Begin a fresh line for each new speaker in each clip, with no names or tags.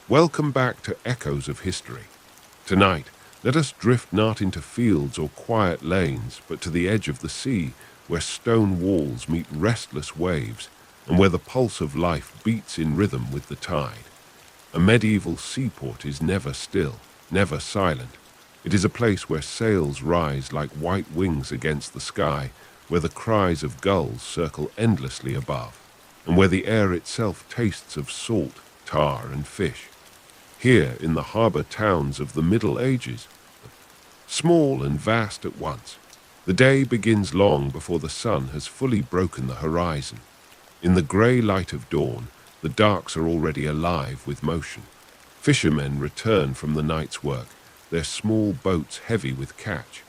Welcome back to Echoes of History. Tonight, let us drift not into fields or quiet lanes, but to the edge of the sea, where stone walls meet restless waves, and where the pulse of life beats in rhythm with the tide. A medieval seaport is never still, never silent. It is a place where sails rise like white wings against the sky, where the cries of gulls circle endlessly above, and where the air itself tastes of salt, tar, and fish. Here in the harbour towns of the Middle Ages, small and vast at once, the day begins long before the sun has fully broken the horizon. In the grey light of dawn, the docks are already alive with motion. Fishermen return from the night's work, their small boats heavy with catch.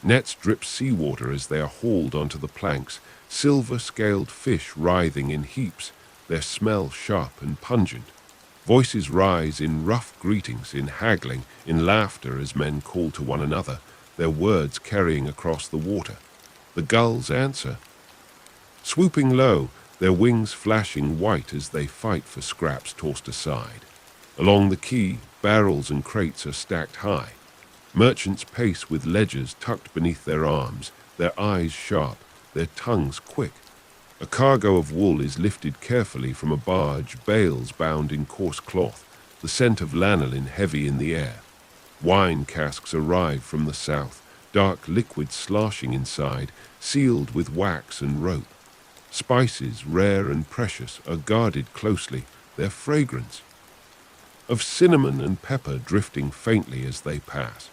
Nets drip seawater as they are hauled onto the planks, silver-scaled fish writhing in heaps, their smell sharp and pungent. Voices rise in rough greetings, in haggling, in laughter as men call to one another, their words carrying across the water. The gulls answer, swooping low, their wings flashing white as they fight for scraps tossed aside. Along the quay, barrels and crates are stacked high. Merchants pace with ledgers tucked beneath their arms, their eyes sharp, their tongues quick. A cargo of wool is lifted carefully from a barge, bales bound in coarse cloth, the scent of lanolin heavy in the air. Wine casks arrive from the south, dark liquid sloshing inside, sealed with wax and rope. Spices, rare and precious, are guarded closely, their fragrance of cinnamon and pepper drifting faintly as they pass.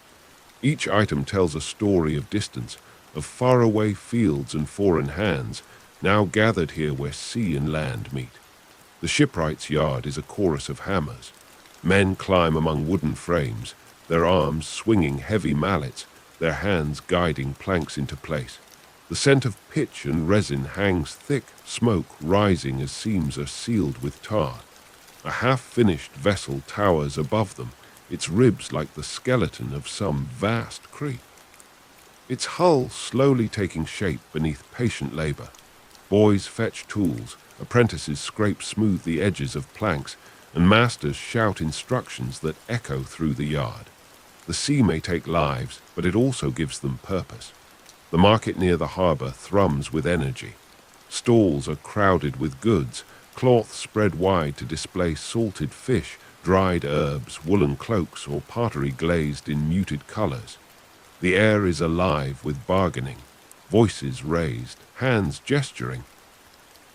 Each item tells a story of distance, of faraway fields and foreign hands, now gathered here where sea and land meet. The shipwright's yard is a chorus of hammers. Men climb among wooden frames, their arms swinging heavy mallets, their hands guiding planks into place. The scent of pitch and resin hangs thick, smoke rising as seams are sealed with tar. A half-finished vessel towers above them, its ribs like the skeleton of some vast creek. Its hull slowly taking shape beneath patient labor. Boys fetch tools, apprentices scrape smooth the edges of planks, and masters shout instructions that echo through the yard. The sea may take lives, but it also gives them purpose. The market near the harbour thrums with energy. Stalls are crowded with goods, cloth spread wide to display salted fish, dried herbs, woolen cloaks, or pottery glazed in muted colours. The air is alive with bargaining, voices raised, hands gesturing.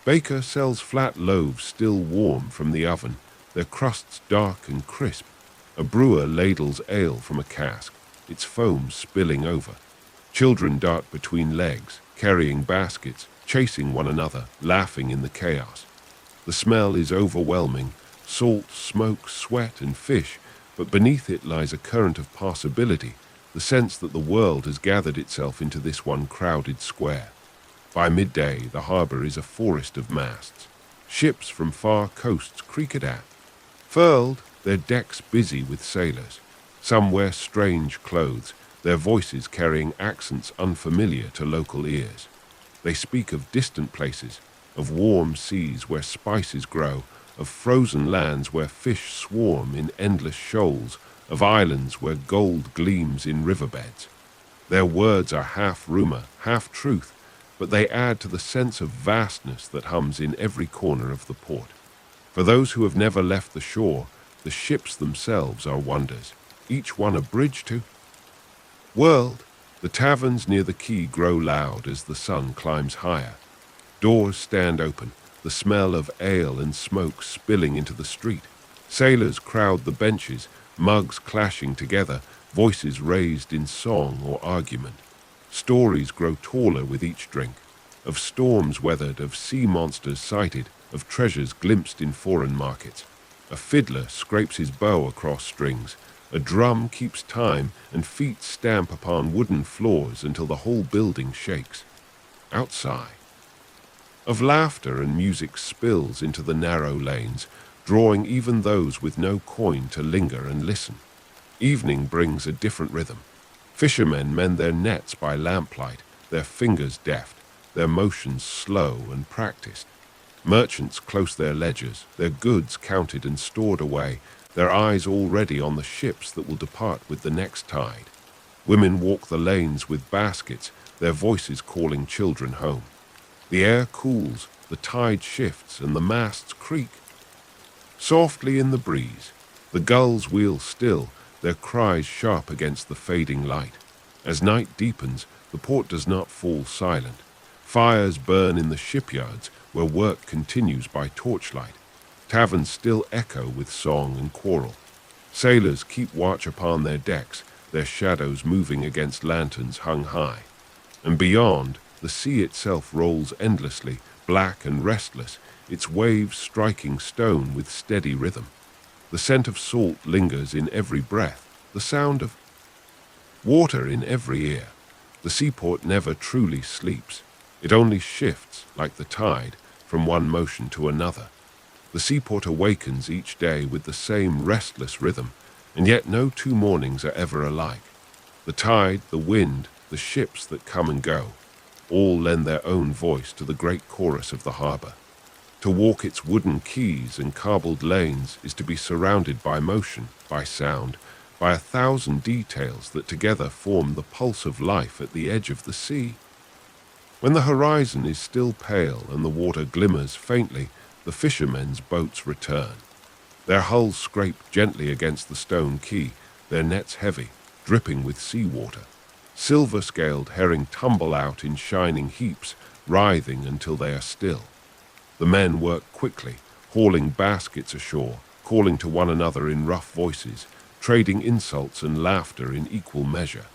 Baker sells flat loaves still warm from the oven, their crusts dark and crisp. A brewer ladles ale from a cask, its foam spilling over. Children dart between legs, carrying baskets, chasing one another, laughing in the chaos. The smell is overwhelming, salt, smoke, sweat, and fish, but beneath it lies a current of possibility, the sense that the world has gathered itself into this one crowded square. By midday, the harbour is a forest of masts. Ships from far coasts creak at, furled, their decks busy with sailors. Some wear strange clothes, their voices carrying accents unfamiliar to local ears. They speak of distant places, of warm seas where spices grow, of frozen lands where fish swarm in endless shoals, of islands where gold gleams in riverbeds. Their words are half rumour, half truth, but they add to the sense of vastness that hums in every corner of the port. For those who have never left the shore, the ships themselves are wonders, each one a bridge to world. The taverns near the quay grow loud as the sun climbs higher. Doors stand open, the smell of ale and smoke spilling into the street. Sailors crowd the benches, mugs clashing together, voices raised in song or argument. Stories grow taller with each drink, of storms weathered, of sea monsters sighted, of treasures glimpsed in foreign markets. A fiddler scrapes his bow across strings, a drum keeps time, and feet stamp upon wooden floors until the whole building shakes. Outside, of laughter and music spills into the narrow lanes, drawing even those with no coin to linger and listen. Evening brings a different rhythm. Fishermen mend their nets by lamplight, their fingers deft, their motions slow and practiced. Merchants close their ledgers, their goods counted and stored away, their eyes already on the ships that will depart with the next tide. Women walk the lanes with baskets, their voices calling children home. The air cools, the tide shifts, and the masts creak. Softly in the breeze, the gulls wheel still, their cries sharp against the fading light. As night deepens, the port does not fall silent. Fires burn in the shipyards, where work continues by torchlight. Taverns still echo with song and quarrel. Sailors keep watch upon their decks, their shadows moving against lanterns hung high. And beyond, the sea itself rolls endlessly, black and restless, its waves striking stone with steady rhythm. The scent of salt lingers in every breath, the sound of water in every ear. The seaport never truly sleeps. It only shifts, like the tide, from one motion to another. The seaport awakens each day with the same restless rhythm, and yet no two mornings are ever alike. The tide, the wind, the ships that come and go, all lend their own voice to the great chorus of the harbor. To walk its wooden quays and cobbled lanes is to be surrounded by motion, by sound, by 1,000 details that together form the pulse of life at the edge of the sea. When the horizon is still pale and the water glimmers faintly, the fishermen's boats return. Their hulls scrape gently against the stone quay, their nets heavy, dripping with seawater. Silver-scaled herring tumble out in shining heaps, writhing until they are still. The men work quickly, hauling baskets ashore, calling to one another in rough voices, trading insults and laughter in equal measure.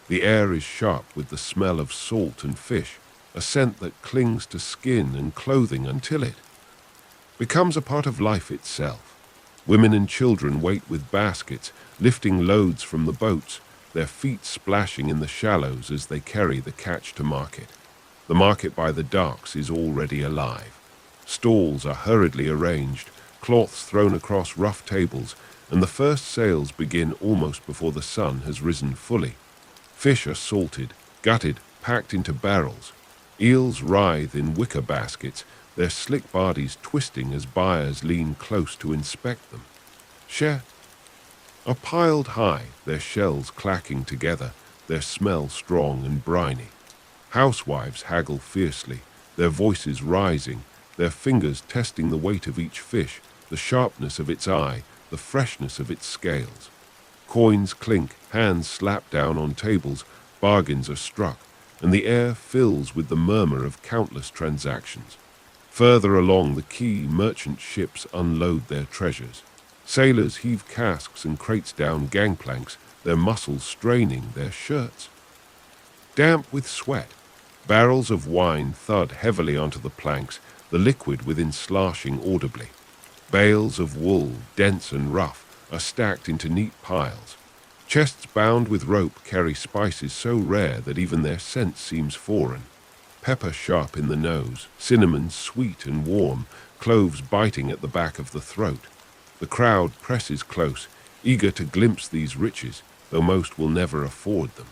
The air is sharp with the smell of salt and fish, a scent that clings to skin and clothing until it becomes a part of life itself. Women and children wait with baskets, lifting loads from the boats, their feet splashing in the shallows as they carry the catch to market. The market by the docks is already alive. Stalls are hurriedly arranged, cloths thrown across rough tables, and the first sales begin almost before the sun has risen fully. Fish are salted, gutted, packed into barrels. Eels writhe in wicker baskets, their slick bodies twisting as buyers lean close to inspect them. Share are piled high, their shells clacking together, their smell strong and briny. Housewives haggle fiercely, their voices rising, their fingers testing the weight of each fish, the sharpness of its eye, the freshness of its scales. Coins clink, hands slap down on tables, bargains are struck, and the air fills with the murmur of countless transactions. Further along the quay, merchant ships unload their treasures. Sailors heave casks and crates down gangplanks, their muscles straining their shirts. Damp with sweat, barrels of wine thud heavily onto the planks, the liquid within sloshing audibly. Bales of wool, dense and rough, are stacked into neat piles. Chests bound with rope carry spices so rare that even their scent seems foreign. Pepper sharp in the nose, cinnamon sweet and warm, cloves biting at the back of the throat. The crowd presses close, eager to glimpse these riches, though most will never afford them.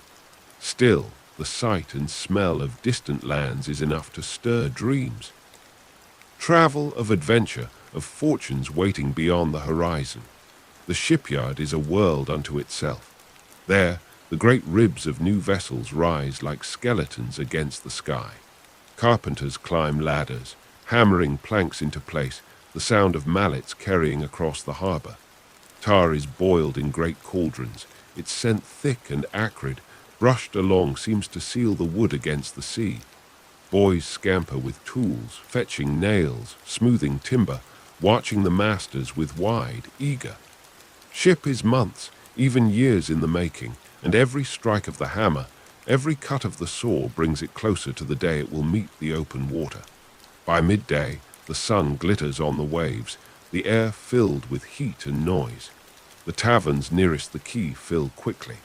Still, the sight and smell of distant lands is enough to stir dreams. Travel of adventure, of fortunes waiting beyond the horizon. The shipyard is a world unto itself. There, the great ribs of new vessels rise like skeletons against the sky. Carpenters climb ladders, hammering planks into place, the sound of mallets carrying across the harbor. Tar is boiled in great cauldrons, its scent thick and acrid, brushed along seems to seal the wood against the sea. Boys scamper with tools, fetching nails, smoothing timber, watching the masters with wide, eager. Ship is months, even years in the making, and every strike of the hammer, every cut of the saw brings it closer to the day it will meet the open water. By midday, the sun glitters on the waves, the air filled with heat and noise. The taverns nearest the quay fill quickly.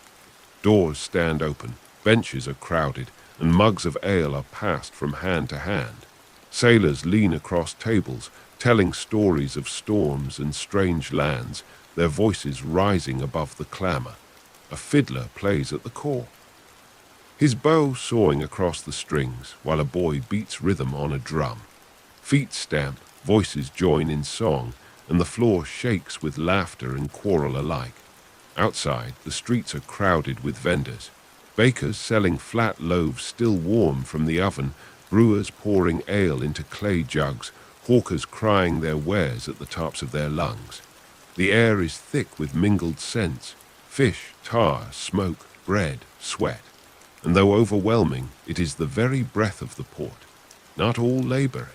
Doors stand open, benches are crowded, and mugs of ale are passed from hand to hand. Sailors lean across tables, telling stories of storms and strange lands, their voices rising above the clamor. A fiddler plays at the core, his bow sawing across the strings, while a boy beats rhythm on a drum. Feet stamp, voices join in song, and the floor shakes with laughter and quarrel alike. Outside, the streets are crowded with vendors. Bakers selling flat loaves still warm from the oven, brewers pouring ale into clay jugs, hawkers crying their wares at the tops of their lungs. The air is thick with mingled scents: fish, tar, smoke, bread, sweat. And though overwhelming, it is the very breath of the port, not all laboring.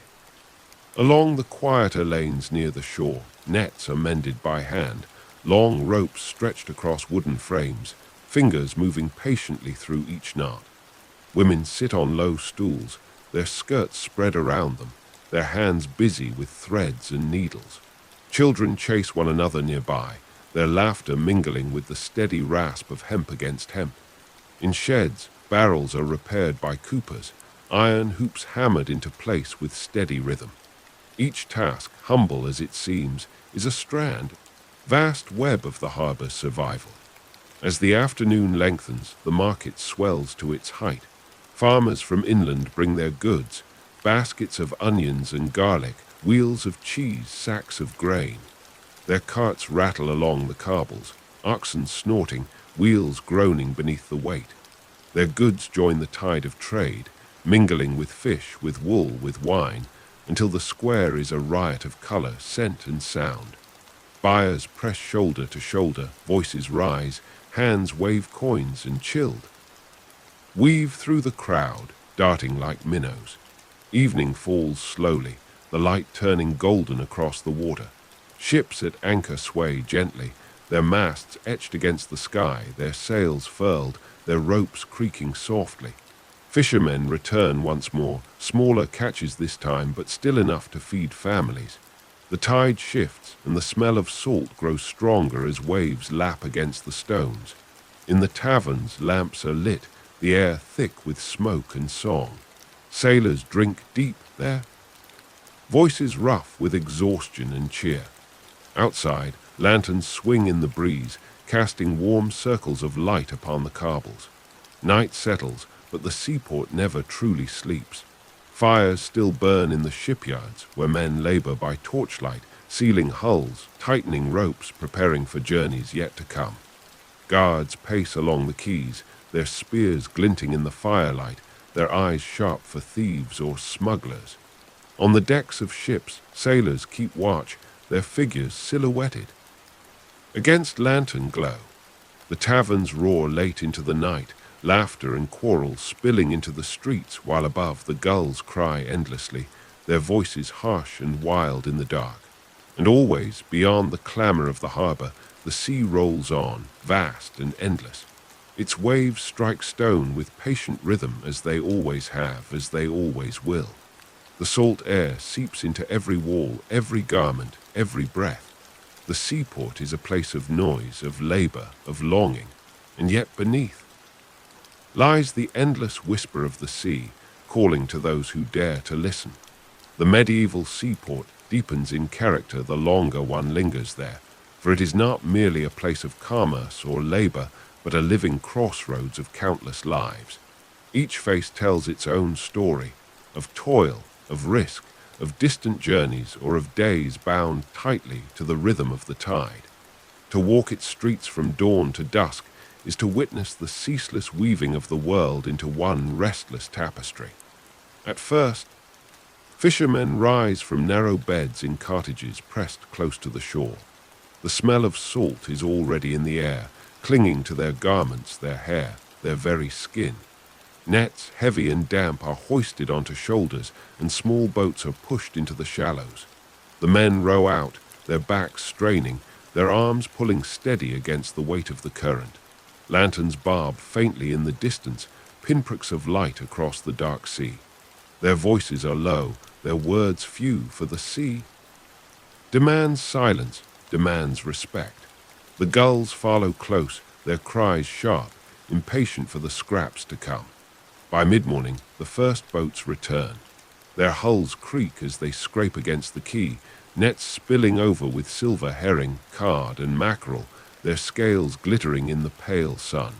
Along the quieter lanes near the shore, nets are mended by hand, long ropes stretched across wooden frames, fingers moving patiently through each knot. Women sit on low stools, their skirts spread around them, their hands busy with threads and needles. Children chase one another nearby, their laughter mingling with the steady rasp of hemp against hemp. In sheds, barrels are repaired by coopers, iron hoops hammered into place with steady rhythm. Each task, humble as it seems, is a strand, vast web of the harbor's survival. As the afternoon lengthens, the market swells to its height. Farmers from inland bring their goods: baskets of onions and garlic, wheels of cheese, sacks of grain. Their carts rattle along the cobbles, oxen snorting, wheels groaning beneath the weight. Their goods join the tide of trade, mingling with fish, with wool, with wine, until the square is a riot of color, scent, and sound. Buyers press shoulder to shoulder, voices rise, hands wave coins, and chilled weave through the crowd, darting like minnows. Evening falls slowly, the light turning golden across the water. Ships at anchor sway gently, their masts etched against the sky, their sails furled, their ropes creaking softly. Fishermen return once more, smaller catches this time, but still enough to feed families. The tide shifts, and the smell of salt grows stronger as waves lap against the stones. In the taverns, lamps are lit, the air thick with smoke and song. Sailors drink deep there, voices rough with exhaustion and cheer. Outside, lanterns swing in the breeze, casting warm circles of light upon the cobbles. Night settles, but the seaport never truly sleeps. Fires still burn in the shipyards, where men labor by torchlight, sealing hulls, tightening ropes, preparing for journeys yet to come. Guards pace along the quays, their spears glinting in the firelight, their eyes sharp for thieves or smugglers. On the decks of ships, sailors keep watch, their figures silhouetted against lantern glow. The taverns roar late into the night, laughter and quarrel spilling into the streets, while above the gulls cry endlessly, their voices harsh and wild in the dark. And always, beyond the clamor of the harbor, the sea rolls on, vast and endless. Its waves strike stone with patient rhythm, as they always have, as they always will. The salt air seeps into every wall, every garment, every breath. The seaport is a place of noise, of labor, of longing, and yet beneath lies the endless whisper of the sea, calling to those who dare to listen. The medieval seaport deepens in character the longer one lingers there, for it is not merely a place of commerce or labor, but a living crossroads of countless lives. Each face tells its own story, of toil, of risk, of distant journeys, or of days bound tightly to the rhythm of the tide. To walk its streets from dawn to dusk is to witness the ceaseless weaving of the world into one restless tapestry. At first, fishermen rise from narrow beds in cottages pressed close to the shore. The smell of salt is already in the air, clinging to their garments, their hair, their very skin. Nets, heavy and damp, are hoisted onto shoulders, and small boats are pushed into the shallows. The men row out, their backs straining, their arms pulling steady against the weight of the current. Lanterns barb faintly in the distance, pinpricks of light across the dark sea. Their voices are low, their words few, for the sea demands silence, demands respect. The gulls follow close, their cries sharp, impatient for the scraps to come. By mid-morning, the first boats return. Their hulls creak as they scrape against the quay, nets spilling over with silver herring, cod, and mackerel, their scales glittering in the pale sun.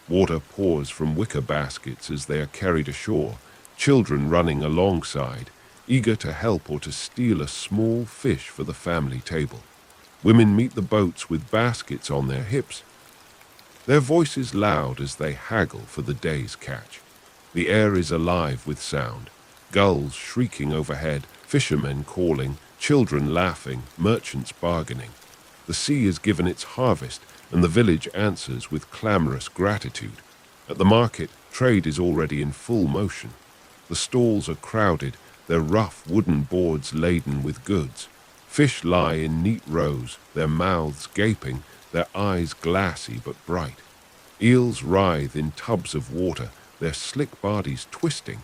Water pours from wicker baskets as they are carried ashore, children running alongside, eager to help or to steal a small fish for the family table. Women meet the boats with baskets on their hips, their voices loud as they haggle for the day's catch. The air is alive with sound, gulls shrieking overhead, fishermen calling, children laughing, merchants bargaining. The sea is given its harvest, and the village answers with clamorous gratitude. At the market, trade is already in full motion. The stalls are crowded, their rough wooden boards laden with goods. Fish lie in neat rows, their mouths gaping, their eyes glassy but bright. Eels writhe in tubs of water, their slick bodies twisting.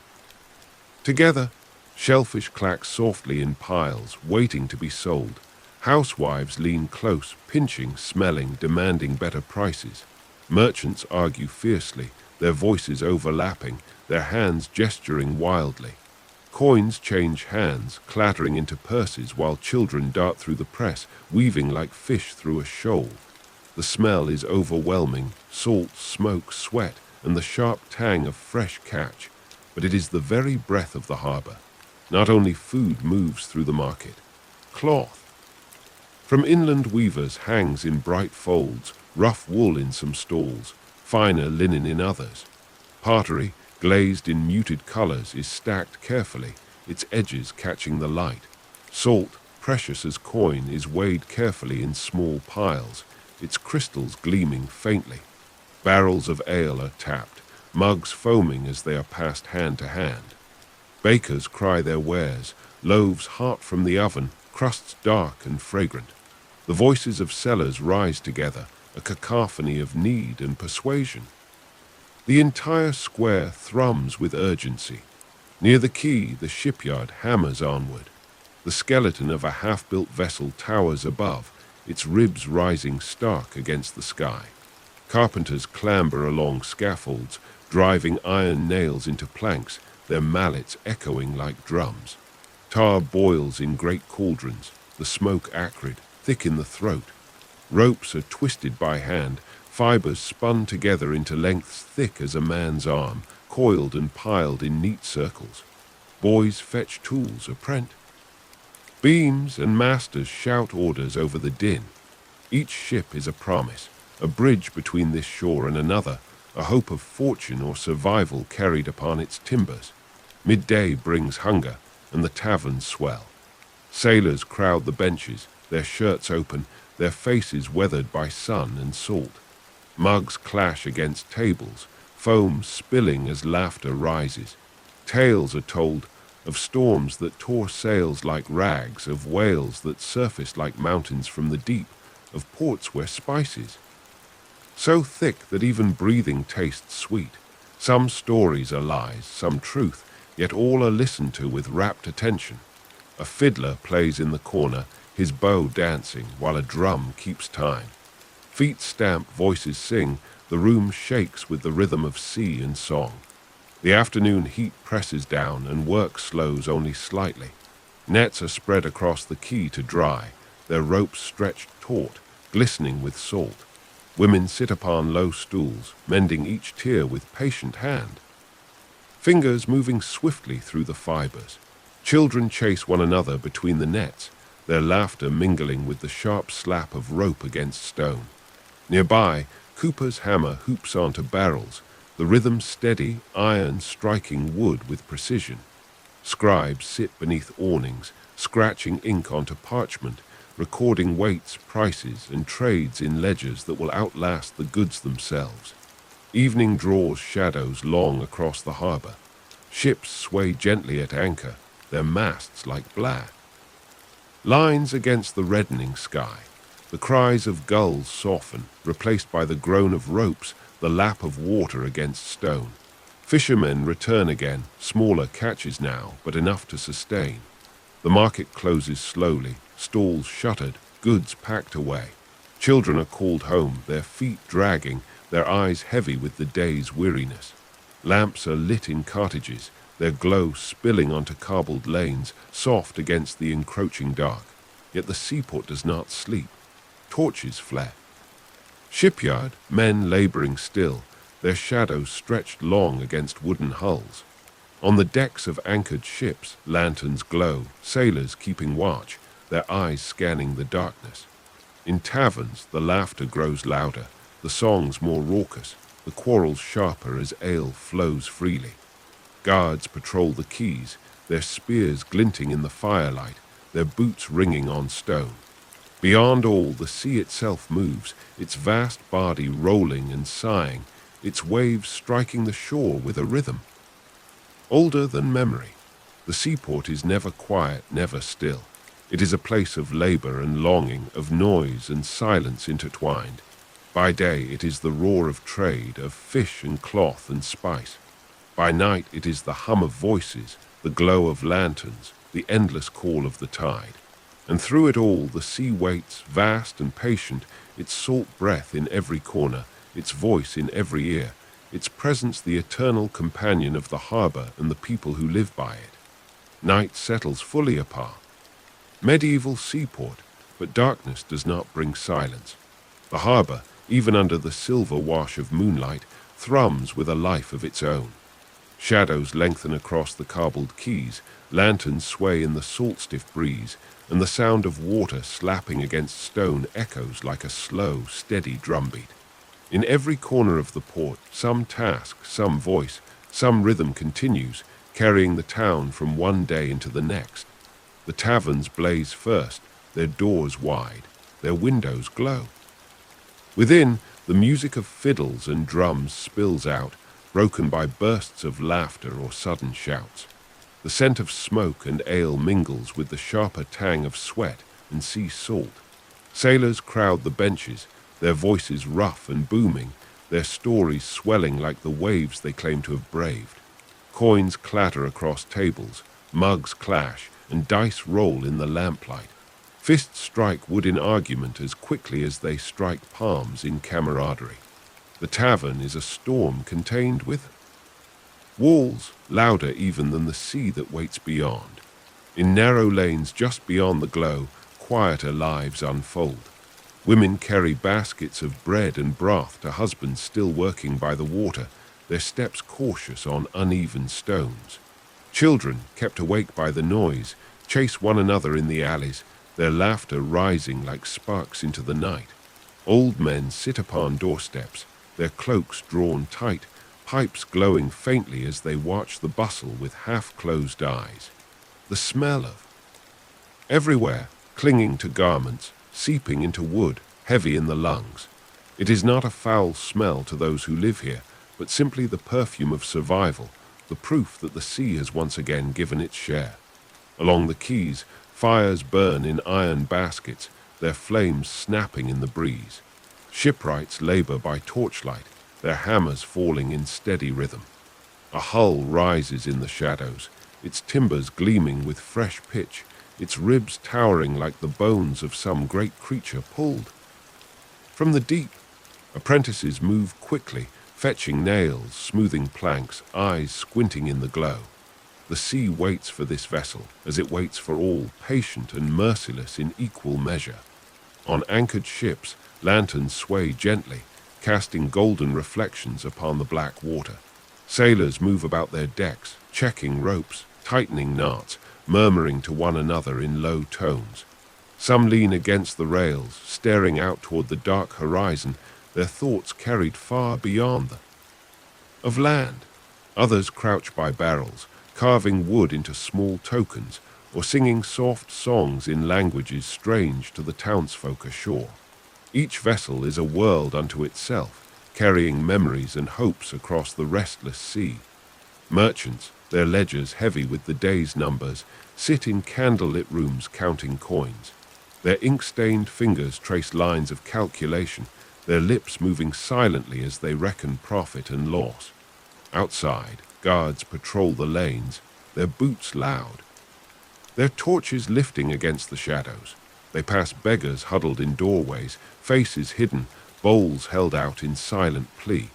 Together, shellfish clack softly in piles, waiting to be sold. Housewives lean close, pinching, smelling, demanding better prices. Merchants argue fiercely, their voices overlapping, their hands gesturing wildly. Coins change hands, clattering into purses while children dart through the press, weaving like fish through a shoal. The smell is overwhelming, salt, smoke, sweat, and the sharp tang of fresh catch, but it is the very breath of the harbor. Not only food moves through the market, cloth. From inland weavers hangs in bright folds, rough wool in some stalls, finer linen in others. Pottery, glazed in muted colors, is stacked carefully, its edges catching the light. Salt, precious as coin, is weighed carefully in small piles, its crystals gleaming faintly. Barrels of ale are tapped, mugs foaming as they are passed hand to hand. Bakers cry their wares, loaves hot from the oven, crusts dark and fragrant. The voices of sellers rise together, a cacophony of need and persuasion. The entire square thrums with urgency. Near the quay, the shipyard hammers onward. The skeleton of a half-built vessel towers above, its ribs rising stark against the sky. Carpenters clamber along scaffolds, driving iron nails into planks, their mallets echoing like drums. Tar boils in great cauldrons, the smoke acrid, thick in the throat. Ropes are twisted by hand, fibers spun together into lengths thick as a man's arm, coiled and piled in neat circles. Boys fetch tools apprent. Beams and masters shout orders over the din. Each ship is a promise, a bridge between this shore and another, a hope of fortune or survival carried upon its timbers. Midday brings hunger, and the taverns swell. Sailors crowd the benches, their shirts open, their faces weathered by sun and salt. Mugs clash against tables, foam spilling as laughter rises. Tales are told of storms that tore sails like rags, of whales that surfaced like mountains from the deep, of ports where spices. So thick that even breathing tastes sweet. Some stories are lies, some truth, yet all are listened to with rapt attention. A fiddler plays in the corner, his bow dancing, while a drum keeps time. Feet stamp, voices sing, the room shakes with the rhythm of sea and song. The afternoon heat presses down, and work slows only slightly. Nets are spread across the quay to dry, their ropes stretched taut, glistening with salt. Women sit upon low stools, mending each tier with patient hand. Fingers moving swiftly through the fibers. Children chase one another between the nets, their laughter mingling with the sharp slap of rope against stone. Nearby, Cooper's hammer hoops onto barrels, the rhythm steady, iron striking wood with precision. Scribes sit beneath awnings, scratching ink onto parchment, recording weights, prices, and trades in ledgers that will outlast the goods themselves. Evening draws shadows long across the harbor. Ships sway gently at anchor, their masts like black. Lines against the reddening sky. The cries of gulls soften, replaced by the groan of ropes, the lap of water against stone. Fishermen return again, smaller catches now, but enough to sustain. The market closes slowly, stalls shuttered, goods packed away. Children are called home, their feet dragging, their eyes heavy with the day's weariness. Lamps are lit in cottages, their glow spilling onto cobbled lanes, soft against the encroaching dark. Yet the seaport does not sleep. Torches flare. Shipyard, men laboring still, their shadows stretched long against wooden hulls. On the decks of anchored ships, lanterns glow, sailors keeping watch, their eyes scanning the darkness. In taverns, the laughter grows louder, the songs more raucous, the quarrels sharper as ale flows freely. Guards patrol the quays, their spears glinting in the firelight, their boots ringing on stone. Beyond all, the sea itself moves, its vast body rolling and sighing, its waves striking the shore with a rhythm. Older than memory, the seaport is never quiet, never still. It is a place of labor and longing, of noise and silence intertwined. By day it is the roar of trade, of fish and cloth and spice. By night it is the hum of voices, the glow of lanterns, the endless call of the tide. And through it all the sea waits, vast and patient, its salt breath in every corner, its voice in every ear, its presence the eternal companion of the harbor and the people who live by it. Night settles fully upon medieval seaport, but darkness does not bring silence. The harbor, even under the silver wash of moonlight, thrums with a life of its own. Shadows lengthen across the cobbled quays, lanterns sway in the salt-stiff breeze, and the sound of water slapping against stone echoes like a slow, steady drumbeat. In every corner of the port, some task, some voice, some rhythm continues, carrying the town from one day into the next. The taverns blaze first, their doors wide, their windows glow. Within, the music of fiddles and drums spills out, broken by bursts of laughter or sudden shouts. The scent of smoke and ale mingles with the sharper tang of sweat and sea salt. Sailors crowd the benches, their voices rough and booming, their stories swelling like the waves they claim to have braved. Coins clatter across tables, mugs clash, and dice roll in the lamplight. Fists strike wood in argument as quickly as they strike palms in camaraderie. The tavern is a storm contained with walls louder even than the sea that waits beyond. In narrow lanes just beyond the glow, quieter lives unfold. Women carry baskets of bread and broth to husbands still working by the water, their steps cautious on uneven stones. Children, kept awake by the noise, chase one another in the alleys, their laughter rising like sparks into the night. Old men sit upon doorsteps, their cloaks drawn tight, pipes glowing faintly as they watch the bustle with half-closed eyes. The smell of everywhere, clinging to garments, seeping into wood, heavy in the lungs. It is not a foul smell to those who live here, but simply the perfume of survival, the proof that the sea has once again given its share. Along the quays, fires burn in iron baskets, their flames snapping in the breeze. Shipwrights labor by torchlight, their hammers falling in steady rhythm. A hull rises in the shadows, its timbers gleaming with fresh pitch, its ribs towering like the bones of some great creature pulled from the deep. Apprentices move quickly, fetching nails, smoothing planks, eyes squinting in the glow. The sea waits for this vessel, as it waits for all, patient and merciless in equal measure. On anchored ships, lanterns sway gently, casting golden reflections upon the black water. Sailors move about their decks, checking ropes, tightening knots, murmuring to one another in low tones. Some lean against the rails, staring out toward the dark horizon, their thoughts carried far beyond them. Of land, others crouch by barrels, carving wood into small tokens, or singing soft songs in languages strange to the townsfolk ashore. Each vessel is a world unto itself, carrying memories and hopes across the restless sea. Merchants, their ledgers heavy with the day's numbers, sit in candlelit rooms counting coins. Their ink-stained fingers trace lines of calculation, their lips moving silently as they reckon profit and loss. Outside, guards patrol the lanes, their boots loud, their torches lifting against the shadows. They pass beggars huddled in doorways, faces hidden, bowls held out in silent plea.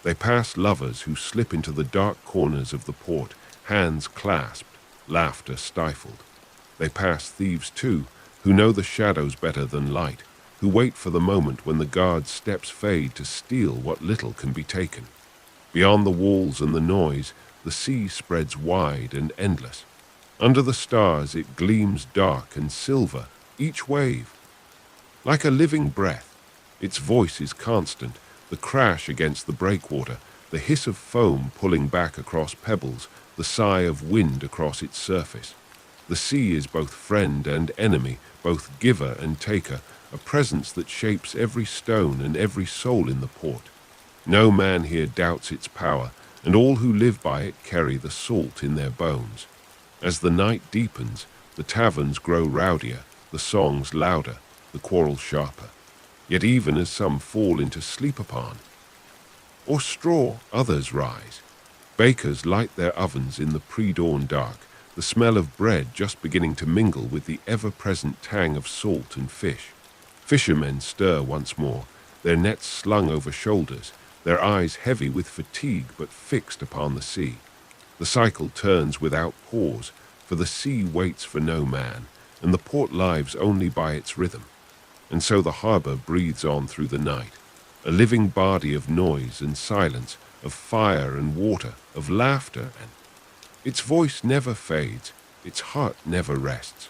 They pass lovers who slip into the dark corners of the port, hands clasped, laughter stifled. They pass thieves too, who know the shadows better than light, who wait for the moment when the guard's steps fade to steal what little can be taken. Beyond the walls and the noise, the sea spreads wide and endless. Under the stars it gleams dark and silver, each wave. Like a living breath, its voice is constant, the crash against the breakwater, the hiss of foam pulling back across pebbles, the sigh of wind across its surface. The sea is both friend and enemy, both giver and taker, a presence that shapes every stone and every soul in the port. No man here doubts its power, and all who live by it carry the salt in their bones. As the night deepens, the taverns grow rowdier, the songs louder, the quarrels sharper. Yet even as some fall into sleep upon or straw, others rise. Bakers light their ovens in the pre-dawn dark, the smell of bread just beginning to mingle with the ever-present tang of salt and fish. Fishermen stir once more, their nets slung over shoulders, their eyes heavy with fatigue but fixed upon the sea. The cycle turns without pause, for the sea waits for no man, and the port lives only by its rhythm. And so the harbor breathes on through the night, a living body of noise and silence, of fire and water, of laughter, and its voice never fades, its heart never rests.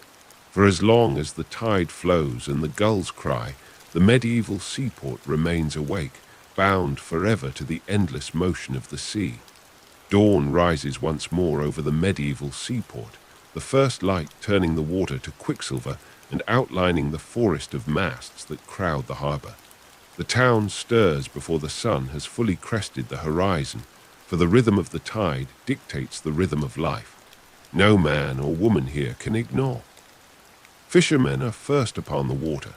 For as long as the tide flows and the gulls cry, the medieval seaport remains awake, bound forever to the endless motion of the sea. Dawn rises once more over the medieval seaport, the first light turning the water to quicksilver and outlining the forest of masts that crowd the harbor. The town stirs before the sun has fully crested the horizon, for the rhythm of the tide dictates the rhythm of life. No man or woman here can ignore. Fishermen are first upon the water.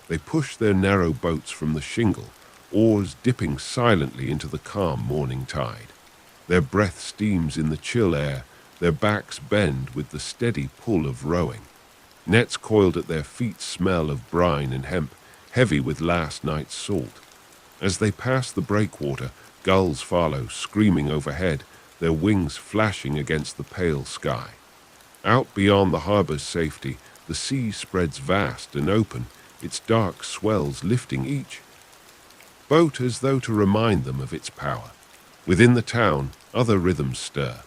They push their narrow boats from the shingle, oars dipping silently into the calm morning tide. Their breath steams in the chill air, their backs bend with the steady pull of rowing. Nets coiled at their feet smell of brine and hemp, heavy with last night's salt. As they pass the breakwater, gulls follow, screaming overhead, their wings flashing against the pale sky. Out beyond the harbor's safety, the sea spreads vast and open, its dark swells lifting each boat as though to remind them of its power. Within the town, other rhythms stir.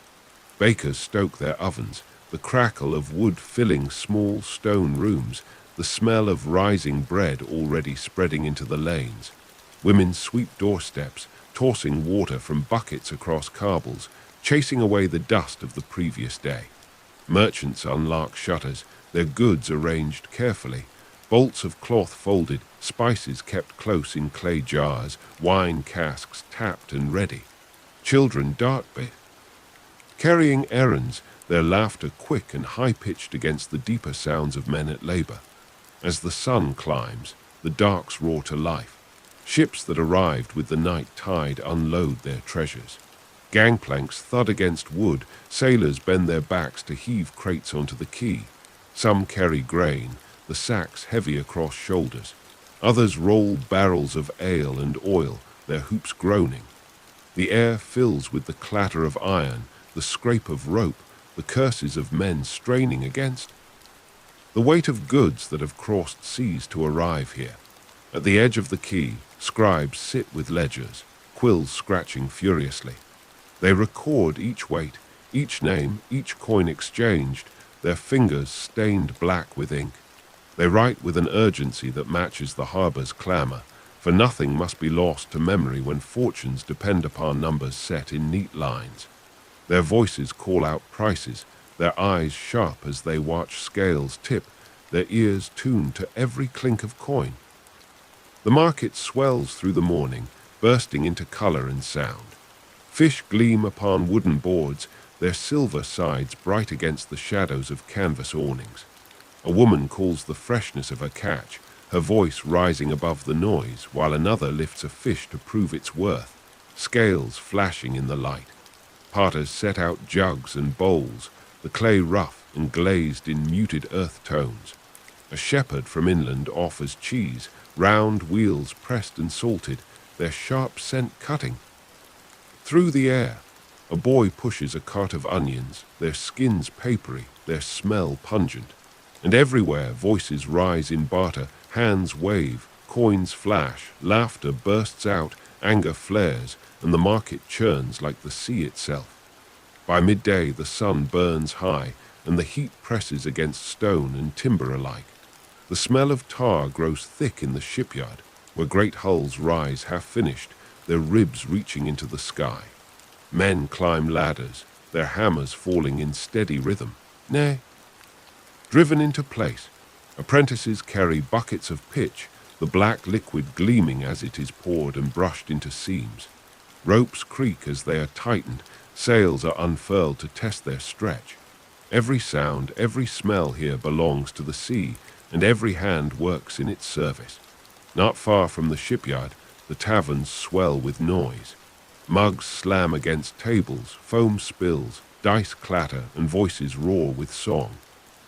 Bakers stoke their ovens, the crackle of wood filling small stone rooms, the smell of rising bread already spreading into the lanes. Women sweep doorsteps, tossing water from buckets across carbles, chasing away the dust of the previous day. Merchants unlock shutters, their goods arranged carefully, bolts of cloth folded, spices kept close in clay jars, wine casks tapped and ready. Children dart-bit, carrying errands, their laughter quick and high-pitched against the deeper sounds of men at labor. As the sun climbs, the docks roar to life. Ships that arrived with the night tide unload their treasures. Gangplanks thud against wood, sailors bend their backs to heave crates onto the quay. Some carry grain, the sacks heavy across shoulders. Others roll barrels of ale and oil, their hoops groaning. The air fills with the clatter of iron, the scrape of rope, the curses of men straining against the weight of goods that have crossed seas to arrive here. At the edge of the quay, scribes sit with ledgers, quills scratching furiously. They record each weight, each name, each coin exchanged, their fingers stained black with ink. They write with an urgency that matches the harbor's clamor, for nothing must be lost to memory when fortunes depend upon numbers set in neat lines. Their voices call out prices, their eyes sharp as they watch scales tip, their ears tuned to every clink of coin. The market swells through the morning, bursting into color and sound. Fish gleam upon wooden boards, their silver sides bright against the shadows of canvas awnings. A woman calls the freshness of her catch, her voice rising above the noise, while another lifts a fish to prove its worth, scales flashing in the light. Potters set out jugs and bowls, the clay rough and glazed in muted earth tones. A shepherd from inland offers cheese, round wheels pressed and salted, their sharp scent cutting through the air. A boy pushes a cart of onions, their skins papery, their smell pungent. And everywhere voices rise in barter, hands wave, coins flash, laughter bursts out, anger flares, and the market churns like the sea itself. By midday, the sun burns high, and the heat presses against stone and timber alike. The smell of tar grows thick in the shipyard, where great hulls rise half-finished, their ribs reaching into the sky. Men climb ladders, their hammers falling in steady rhythm. Nay, driven into place, apprentices carry buckets of pitch, the black liquid gleaming as it is poured and brushed into seams. Ropes creak as they are tightened, sails are unfurled to test their stretch. Every sound, every smell here belongs to the sea, and every hand works in its service. Not far from the shipyard, the taverns swell with noise. Mugs slam against tables, foam spills, dice clatter, and voices roar with song.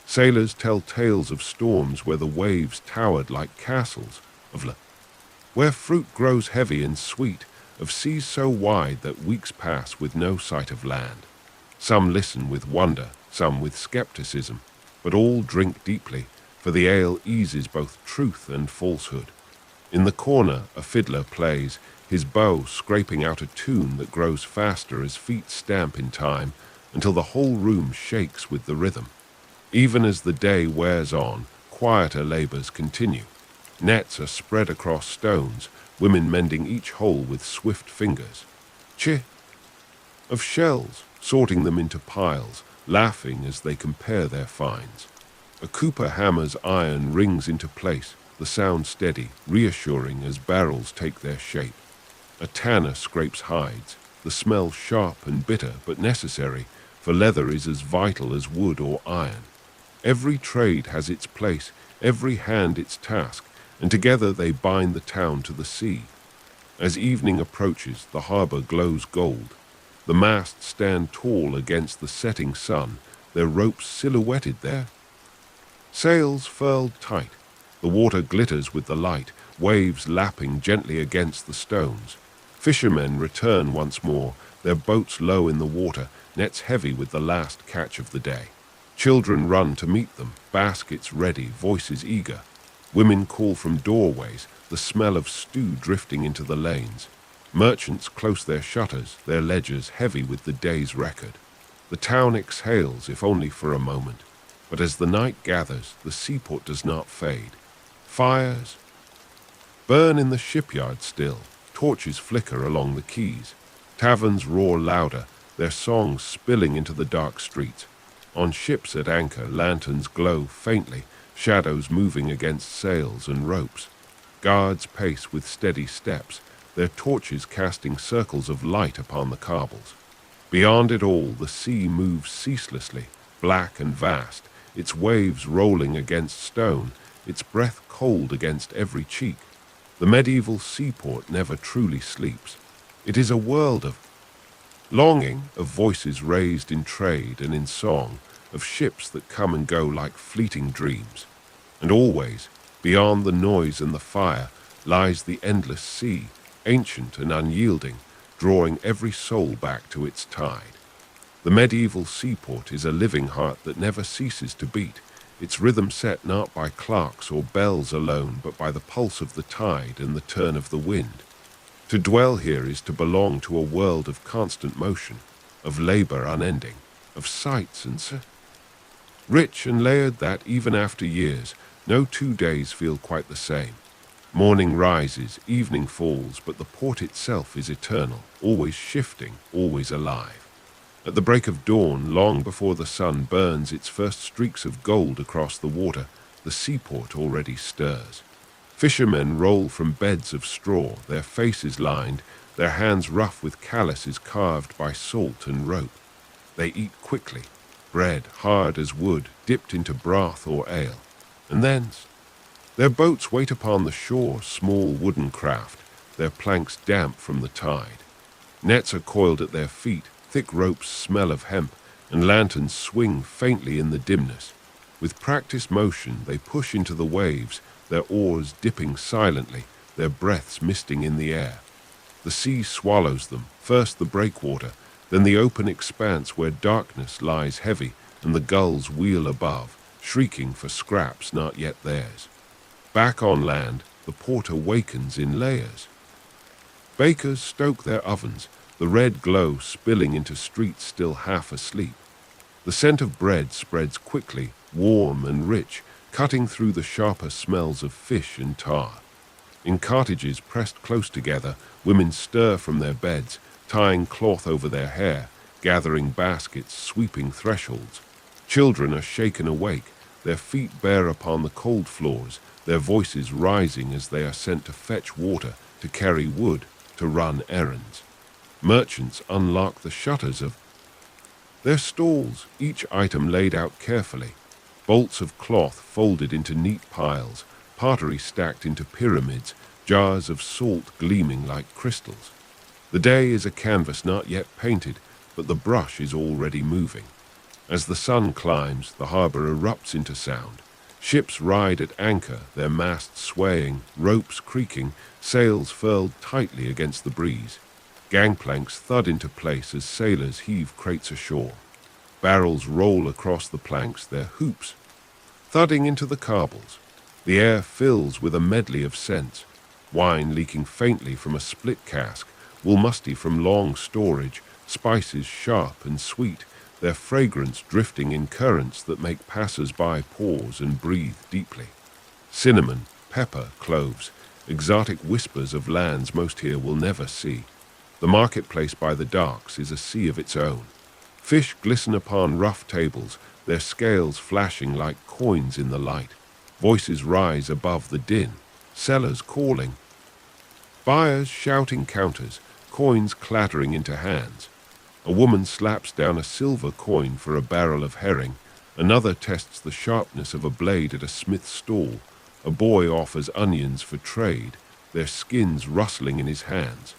Sailors tell tales of storms where the waves towered like castles, where fruit grows heavy and sweet, of seas so wide that weeks pass with no sight of land. Some listen with wonder, some with skepticism, but all drink deeply, for the ale eases both truth and falsehood. In the corner, a fiddler plays, his bow scraping out a tune that grows faster as feet stamp in time, until the whole room shakes with the rhythm. Even as the day wears on, quieter labors continue. Nets are spread across stones, women mending each hole with swift fingers. Of shells, sorting them into piles, laughing as they compare their finds. A cooper hammers iron rings into place, the sound steady, reassuring as barrels take their shape. A tanner scrapes hides, the smell sharp and bitter but necessary, for leather is as vital as wood or iron. Every trade has its place, every hand its task, and together they bind the town to the sea. As evening approaches, the harbor glows gold. The masts stand tall against the setting sun, their ropes silhouetted there. Sails furled tight, the water glitters with the light, waves lapping gently against the stones. Fishermen return once more, their boats low in the water, nets heavy with the last catch of the day. Children run to meet them, baskets ready, voices eager. Women call from doorways, the smell of stew drifting into the lanes. Merchants close their shutters, their ledgers heavy with the day's record. The town exhales, if only for a moment. But as the night gathers, the seaport does not fade. Fires burn in the shipyard still, torches flicker along the quays. Taverns roar louder, their songs spilling into the dark streets. On ships at anchor, lanterns glow faintly, shadows moving against sails and ropes. Guards pace with steady steps, their torches casting circles of light upon the cobbles. Beyond it all, the sea moves ceaselessly, black and vast, its waves rolling against stone, its breath cold against every cheek. The medieval seaport never truly sleeps. It is a world of longing, of voices raised in trade and in song, of ships that come and go like fleeting dreams. And always, beyond the noise and the fire, lies the endless sea, ancient and unyielding, drawing every soul back to its tide. The medieval seaport is a living heart that never ceases to beat, its rhythm set not by clocks or bells alone, but by the pulse of the tide and the turn of the wind. To dwell here is to belong to a world of constant motion, of labor unending, of sights and rich and layered that, even after years, no 2 days feel quite the same. Morning rises, evening falls, but the port itself is eternal, always shifting, always alive. At the break of dawn, long before the sun burns its first streaks of gold across the water, the seaport already stirs. Fishermen roll from beds of straw, their faces lined, their hands rough with calluses carved by salt and rope. They eat quickly, bread hard as wood, dipped into broth or ale. And then their boats wait upon the shore, small wooden craft, their planks damp from the tide. Nets are coiled at their feet, thick ropes smell of hemp, and lanterns swing faintly in the dimness. With practiced motion, they push into the waves, their oars dipping silently, their breaths misting in the air. The sea swallows them, first the breakwater, then the open expanse where darkness lies heavy, and the gulls wheel above, shrieking for scraps not yet theirs. Back on land, the port awakens in layers. Bakers stoke their ovens, the red glow spilling into streets still half asleep. The scent of bread spreads quickly, warm and rich, cutting through the sharper smells of fish and tar. In cottages pressed close together, women stir from their beds, tying cloth over their hair, gathering baskets, sweeping thresholds. Children are shaken awake, their feet bare upon the cold floors, their voices rising as they are sent to fetch water, to carry wood, to run errands. Merchants unlock the shutters of their stalls, each item laid out carefully. Bolts of cloth folded into neat piles, pottery stacked into pyramids, jars of salt gleaming like crystals. The day is a canvas not yet painted, but the brush is already moving. As the sun climbs, the harbor erupts into sound. Ships ride at anchor, their masts swaying, ropes creaking, sails furled tightly against the breeze. Gangplanks thud into place as sailors heave crates ashore. Barrels roll across the planks, their hoops thudding into the carbles. The air fills with a medley of scents, wine leaking faintly from a split cask, wool musty from long storage, spices sharp and sweet, their fragrance drifting in currents that make passers-by pause and breathe deeply. Cinnamon, pepper, cloves, exotic whispers of lands most here will never see. The marketplace by the docks is a sea of its own. Fish glisten upon rough tables, their scales flashing like coins in the light. Voices rise above the din, sellers calling, buyers shouting counters, coins clattering into hands. A woman slaps down a silver coin for a barrel of herring. Another tests the sharpness of a blade at a smith's stall. A boy offers onions for trade, their skins rustling in his hands.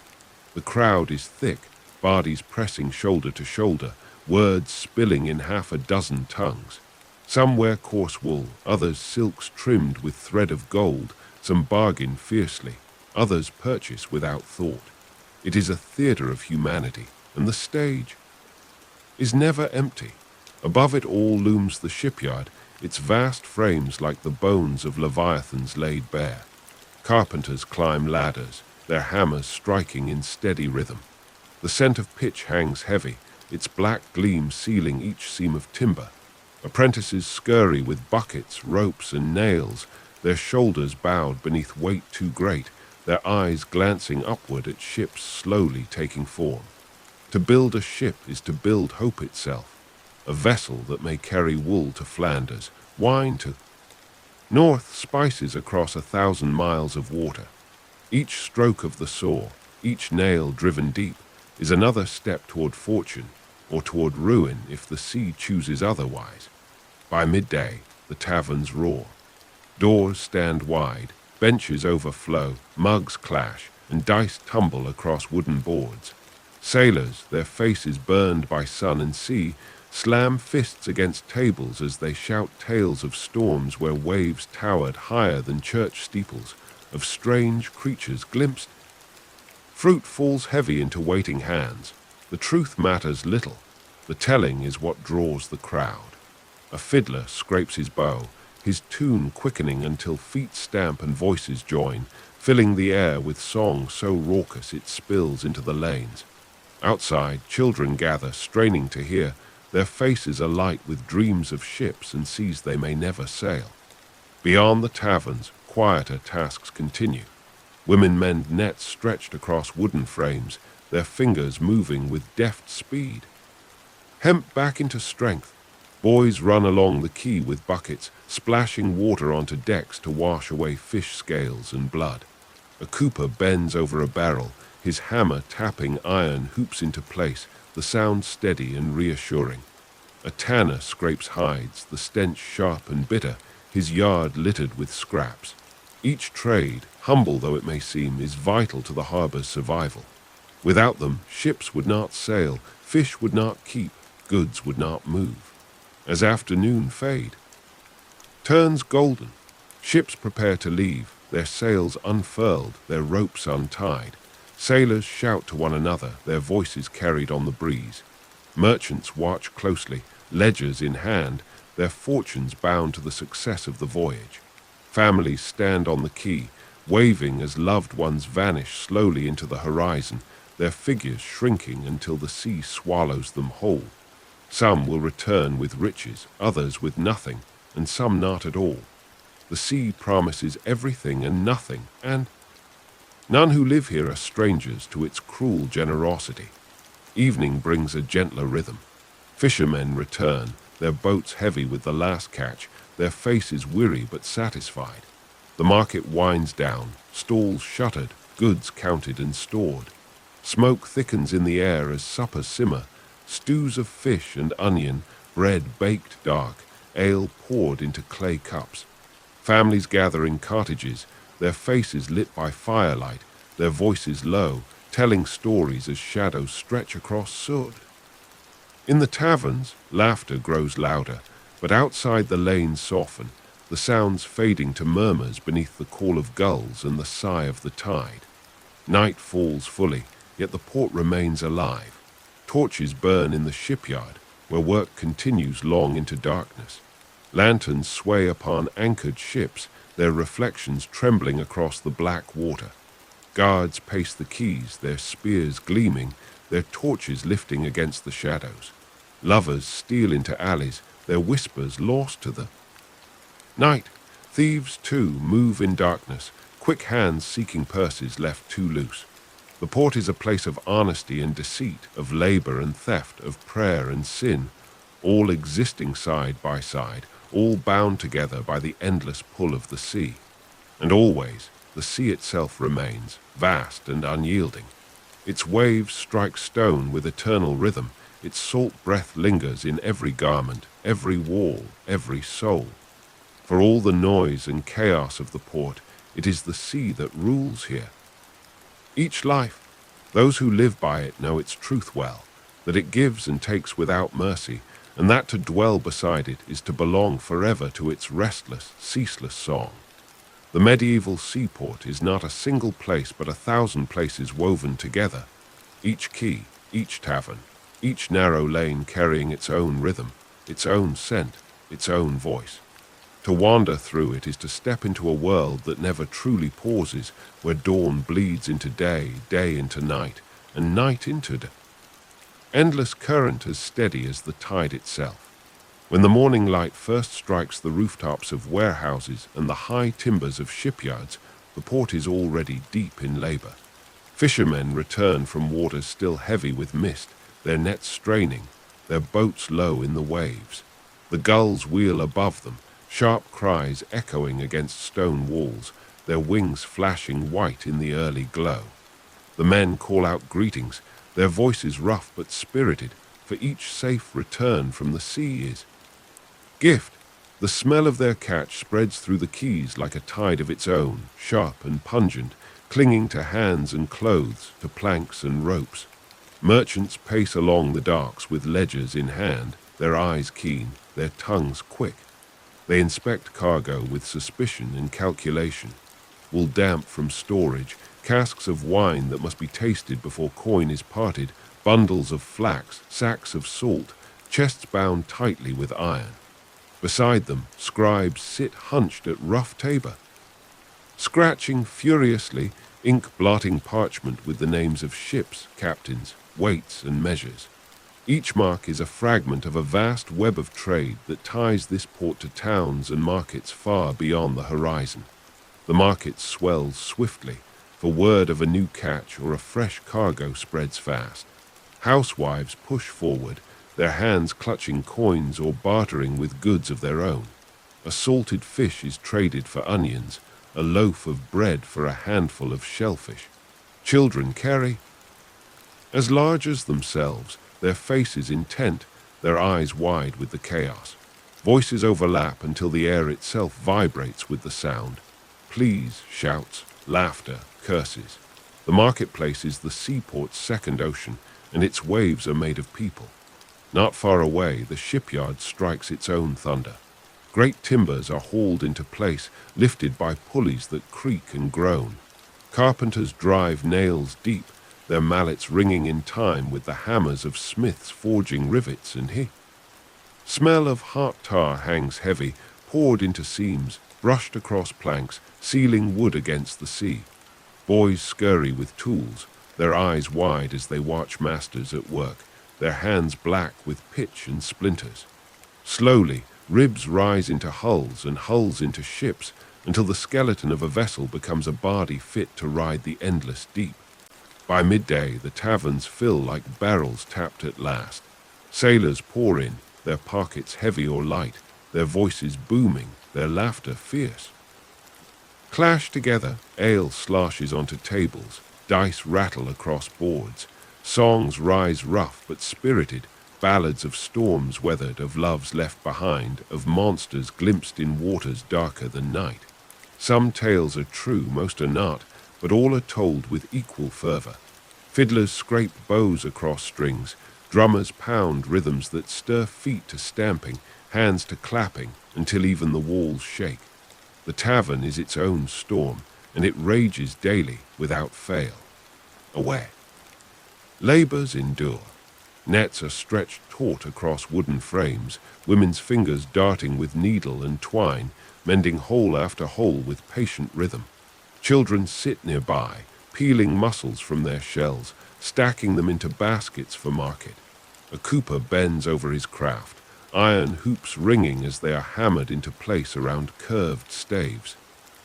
The crowd is thick, bodies pressing shoulder to shoulder, words spilling in half a dozen tongues. Some wear coarse wool, others silks trimmed with thread of gold, some bargain fiercely, others purchase without thought. It is a theater of humanity, and the stage is never empty. Above it all looms the shipyard, its vast frames like the bones of leviathans laid bare. Carpenters climb ladders, their hammers striking in steady rhythm. The scent of pitch hangs heavy, its black gleam sealing each seam of timber. Apprentices scurry with buckets, ropes, and nails, their shoulders bowed beneath weight too great, their eyes glancing upward at ships slowly taking form. To build a ship is to build hope itself, a vessel that may carry wool to Flanders, wine to north, spices across 1,000 miles of water. Each stroke of the saw, each nail driven deep, is another step toward fortune, or toward ruin if the sea chooses otherwise. By midday, the taverns roar. Doors stand wide, benches overflow, mugs clash, and dice tumble across wooden boards. Sailors, their faces burned by sun and sea, slam fists against tables as they shout tales of storms where waves towered higher than church steeples, of strange creatures glimpsed. Fruit falls heavy into waiting hands. The truth matters little. The telling is what draws the crowd. A fiddler scrapes his bow, his tune quickening until feet stamp and voices join, filling the air with song so raucous it spills into the lanes. Outside, children gather, straining to hear, their faces alight with dreams of ships and seas they may never sail. Beyond the taverns, quieter tasks continue. Women mend nets stretched across wooden frames, their fingers moving with deft speed. Hemp back into strength, boys run along the quay with buckets, splashing water onto decks to wash away fish scales and blood. A cooper bends over a barrel, his hammer tapping iron hoops into place, the sound steady and reassuring. A tanner scrapes hides, the stench sharp and bitter, his yard littered with scraps. Each trade, humble though it may seem, is vital to the harbor's survival. Without them, ships would not sail, fish would not keep, goods would not move. As afternoon turns golden, ships prepare to leave, their sails unfurled, their ropes untied. Sailors shout to one another, their voices carried on the breeze. Merchants watch closely, ledgers in hand, their fortunes bound to the success of the voyage. Families stand on the quay, waving as loved ones vanish slowly into the horizon, their figures shrinking until the sea swallows them whole. Some will return with riches, others with nothing, and some not at all. The sea promises everything and nothing, and none who live here are strangers to its cruel generosity. Evening brings a gentler rhythm. Fishermen return, their boats heavy with the last catch, their faces weary but satisfied. The market winds down, stalls shuttered, goods counted and stored. Smoke thickens in the air as suppers simmer, stews of fish and onion, bread baked dark, ale poured into clay cups. Families gather in cottages, their faces lit by firelight, their voices low, telling stories as shadows stretch across sod. In the taverns, laughter grows louder, but outside the lanes soften, the sounds fading to murmurs beneath the call of gulls and the sigh of the tide. Night falls fully, yet the port remains alive. Torches burn in the shipyard, where work continues long into darkness. Lanterns sway upon anchored ships, their reflections trembling across the black water. Guards pace the quays, their spears gleaming, their torches lifting against the shadows. Lovers steal into alleys, their whispers lost to the night. Thieves, too, move in darkness, quick hands seeking purses left too loose. The port is a place of honesty and deceit, of labor and theft, of prayer and sin, all existing side by side, all bound together by the endless pull of the sea. And always, the sea itself remains, vast and unyielding. Its waves strike stone with eternal rhythm, its salt breath lingers in every garment, every wall, every soul. For all the noise and chaos of the port, it is the sea that rules here. Each life, those who live by it know its truth well, that it gives and takes without mercy, and that to dwell beside it is to belong forever to its restless, ceaseless song. The medieval seaport is not a single place but 1,000 places woven together, each quay, each tavern, each narrow lane carrying its own rhythm, its own scent, its own voice. To wander through it is to step into a world that never truly pauses, where dawn bleeds into day, day into night, and night into day. Endless current as steady as the tide itself. When the morning light first strikes the rooftops of warehouses and the high timbers of shipyards, the port is already deep in labor. Fishermen return from waters still heavy with mist, their nets straining, their boats low in the waves. The gulls wheel above them, sharp cries echoing against stone walls, their wings flashing white in the early glow. The men call out greetings, their voices rough but spirited, for each safe return from the sea is gift. The smell of their catch spreads through the quays like a tide of its own, sharp and pungent, clinging to hands and clothes, to planks and ropes. Merchants pace along the docks with ledgers in hand, their eyes keen, their tongues quick. They inspect cargo with suspicion and calculation. Wool damp from storage, casks of wine that must be tasted before coin is parted, bundles of flax, sacks of salt, chests bound tightly with iron. Beside them, scribes sit hunched at rough tabor, scratching furiously, ink blotting parchment with the names of ships, captains, weights, and measures. Each mark is a fragment of a vast web of trade that ties this port to towns and markets far beyond the horizon. The market swells swiftly, for word of a new catch or a fresh cargo spreads fast. Housewives push forward, their hands clutching coins or bartering with goods of their own. A salted fish is traded for onions, a loaf of bread for a handful of shellfish. Children carry, as large as themselves, their faces intent, their eyes wide with the chaos. Voices overlap until the air itself vibrates with the sound. Pleas, shouts, laughter, curses. The marketplace is the seaport's second ocean, and its waves are made of people. Not far away, the shipyard strikes its own thunder. Great timbers are hauled into place, lifted by pulleys that creak and groan. Carpenters drive nails deep, their mallets ringing in time with the hammers of smiths forging rivets and smell of hot tar hangs heavy, poured into seams, brushed across planks, sealing wood against the sea. Boys scurry with tools, their eyes wide as they watch masters at work, their hands black with pitch and splinters. Slowly, ribs rise into hulls and hulls into ships until the skeleton of a vessel becomes a body fit to ride the endless deep. By midday, the taverns fill like barrels tapped at last. Sailors pour in, their pockets heavy or light, their voices booming, their laughter fierce. Clash together, ale sloshes onto tables, dice rattle across boards, songs rise rough but spirited, ballads of storms weathered, of loves left behind, of monsters glimpsed in waters darker than night. Some tales are true, most are not, but all are told with equal fervor. Fiddlers scrape bows across strings, drummers pound rhythms that stir feet to stamping, hands to clapping, until even the walls shake. The tavern is its own storm, and it rages daily without fail. Away. Labors endure. Nets are stretched taut across wooden frames, women's fingers darting with needle and twine, mending hole after hole with patient rhythm. Children sit nearby, peeling mussels from their shells, stacking them into baskets for market. A cooper bends over his craft, iron hoops ringing as they are hammered into place around curved staves.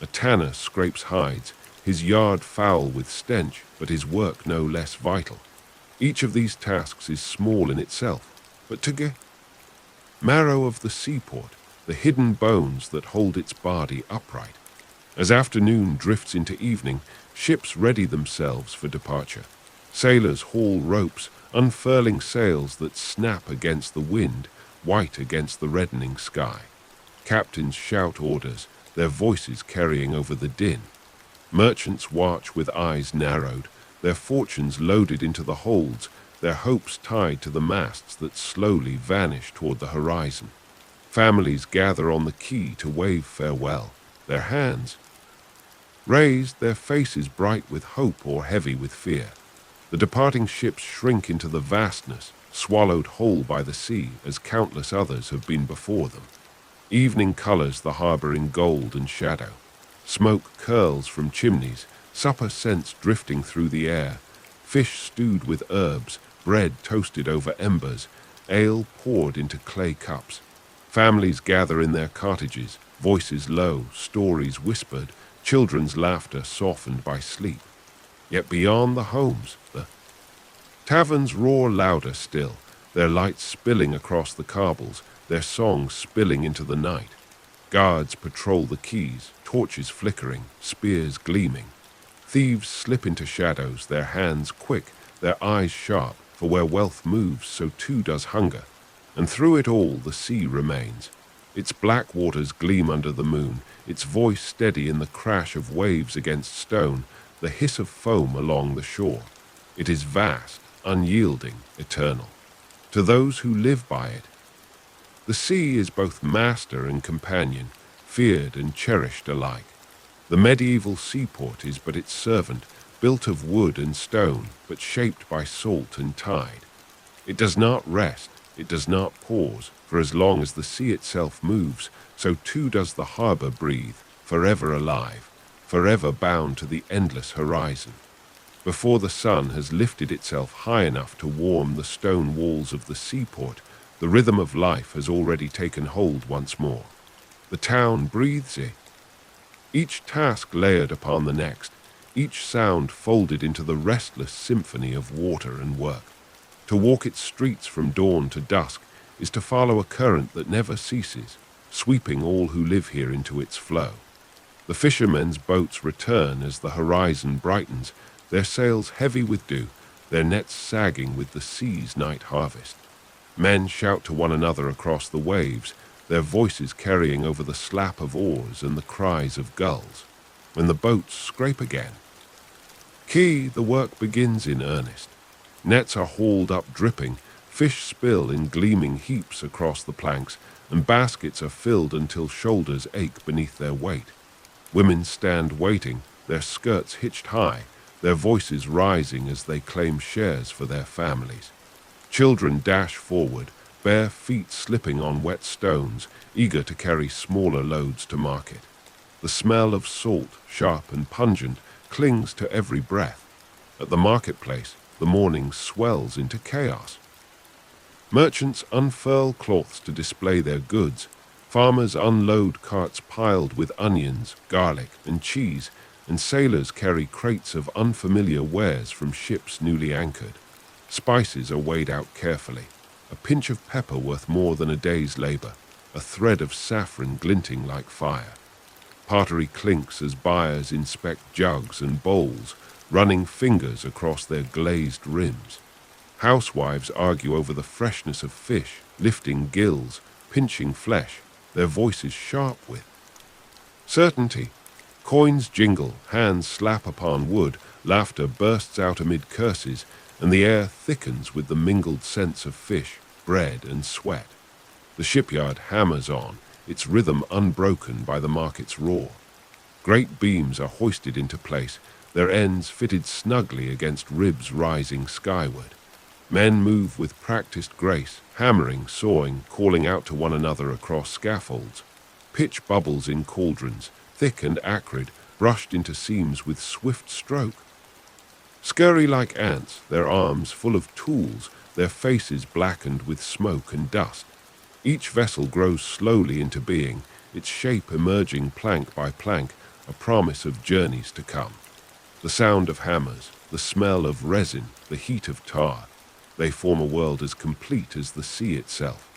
A tanner scrapes hides, his yard foul with stench, but his work no less vital. Each of these tasks is small in itself, but together. Marrow of the seaport, the hidden bones that hold its body upright. As afternoon drifts into evening, ships ready themselves for departure. Sailors haul ropes, unfurling sails that snap against the wind, white against the reddening sky. Captains shout orders, their voices carrying over the din. Merchants watch with eyes narrowed, their fortunes loaded into the holds, their hopes tied to the masts that slowly vanish toward the horizon. Families gather on the quay to wave farewell, their hands raised, their faces bright with hope or heavy with fear. The departing ships shrink into the vastness, swallowed whole by the sea as countless others have been before them. Evening colors the harbor in gold and shadow. Smoke curls from chimneys, supper scents drifting through the air, fish stewed with herbs, bread toasted over embers, ale poured into clay cups. Families gather in their cottages, voices low, stories whispered, children's laughter softened by sleep. Yet beyond the homes, the taverns roar louder still, their lights spilling across the cobbles, their songs spilling into the night. Guards patrol the quays, torches flickering, spears gleaming. Thieves slip into shadows, their hands quick, their eyes sharp, for where wealth moves, so too does hunger. And through it all the sea remains. Its black waters gleam under the moon, its voice steady in the crash of waves against stone, the hiss of foam along the shore. It is vast, unyielding, eternal. To those who live by it, the sea is both master and companion, feared and cherished alike. The medieval seaport is but its servant, built of wood and stone, but shaped by salt and tide. It does not rest, it does not pause, for as long as the sea itself moves, so too does the harbor breathe, forever alive, forever bound to the endless horizon. Before the sun has lifted itself high enough to warm the stone walls of the seaport, the rhythm of life has already taken hold once more. The town breathes it. Each task layered upon the next, each sound folded into the restless symphony of water and work. To walk its streets from dawn to dusk is to follow a current that never ceases, sweeping all who live here into its flow. The fishermen's boats return as the horizon brightens, their sails heavy with dew, their nets sagging with the sea's night harvest. Men shout to one another across the waves, their voices carrying over the slap of oars and the cries of gulls. When the boats scrape again, quay, the work begins in earnest. Nets are hauled up dripping, fish spill in gleaming heaps across the planks, and baskets are filled until shoulders ache beneath their weight. Women stand waiting, their skirts hitched high, their voices rising as they claim shares for their families. Children dash forward, bare feet slipping on wet stones, eager to carry smaller loads to market. The smell of salt, sharp and pungent, clings to every breath. At the marketplace, the morning swells into chaos. Merchants unfurl cloths to display their goods. Farmers unload carts piled with onions, garlic, and cheese, and sailors carry crates of unfamiliar wares from ships newly anchored. Spices are weighed out carefully, a pinch of pepper worth more than a day's labor, a thread of saffron glinting like fire. Pottery clinks as buyers inspect jugs and bowls, running fingers across their glazed rims. Housewives argue over the freshness of fish, lifting gills, pinching flesh, their voices sharp with certainty. Coins jingle, hands slap upon wood, laughter bursts out amid curses, and the air thickens with the mingled scents of fish, bread, and sweat. The shipyard hammers on, its rhythm unbroken by the market's roar. Great beams are hoisted into place, their ends fitted snugly against ribs rising skyward. Men move with practiced grace, hammering, sawing, calling out to one another across scaffolds. Pitch bubbles in cauldrons, thick and acrid, brushed into seams with swift stroke. Scurry like ants, their arms full of tools, their faces blackened with smoke and dust. Each vessel grows slowly into being, its shape emerging plank by plank, a promise of journeys to come. The sound of hammers, the smell of resin, the heat of tar, they form a world as complete as the sea itself.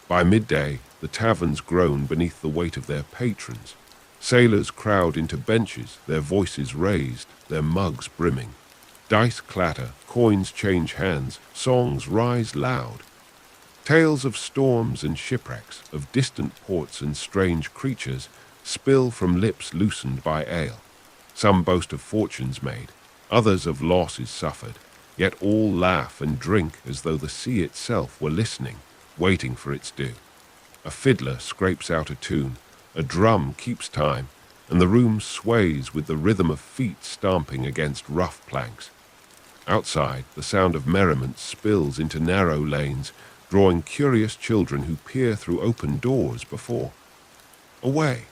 By midday, the taverns groan beneath the weight of their patrons. Sailors crowd into benches, their voices raised, their mugs brimming. Dice clatter, coins change hands, songs rise loud. Tales of storms and shipwrecks, of distant ports and strange creatures, spill from lips loosened by ale. Some boast of fortunes made, others of losses suffered, yet all laugh and drink as though the sea itself were listening, waiting for its due. A fiddler scrapes out a tune, a drum keeps time, and the room sways with the rhythm of feet stamping against rough planks. Outside, the sound of merriment spills into narrow lanes, drawing curious children who peer through open doors before. Away,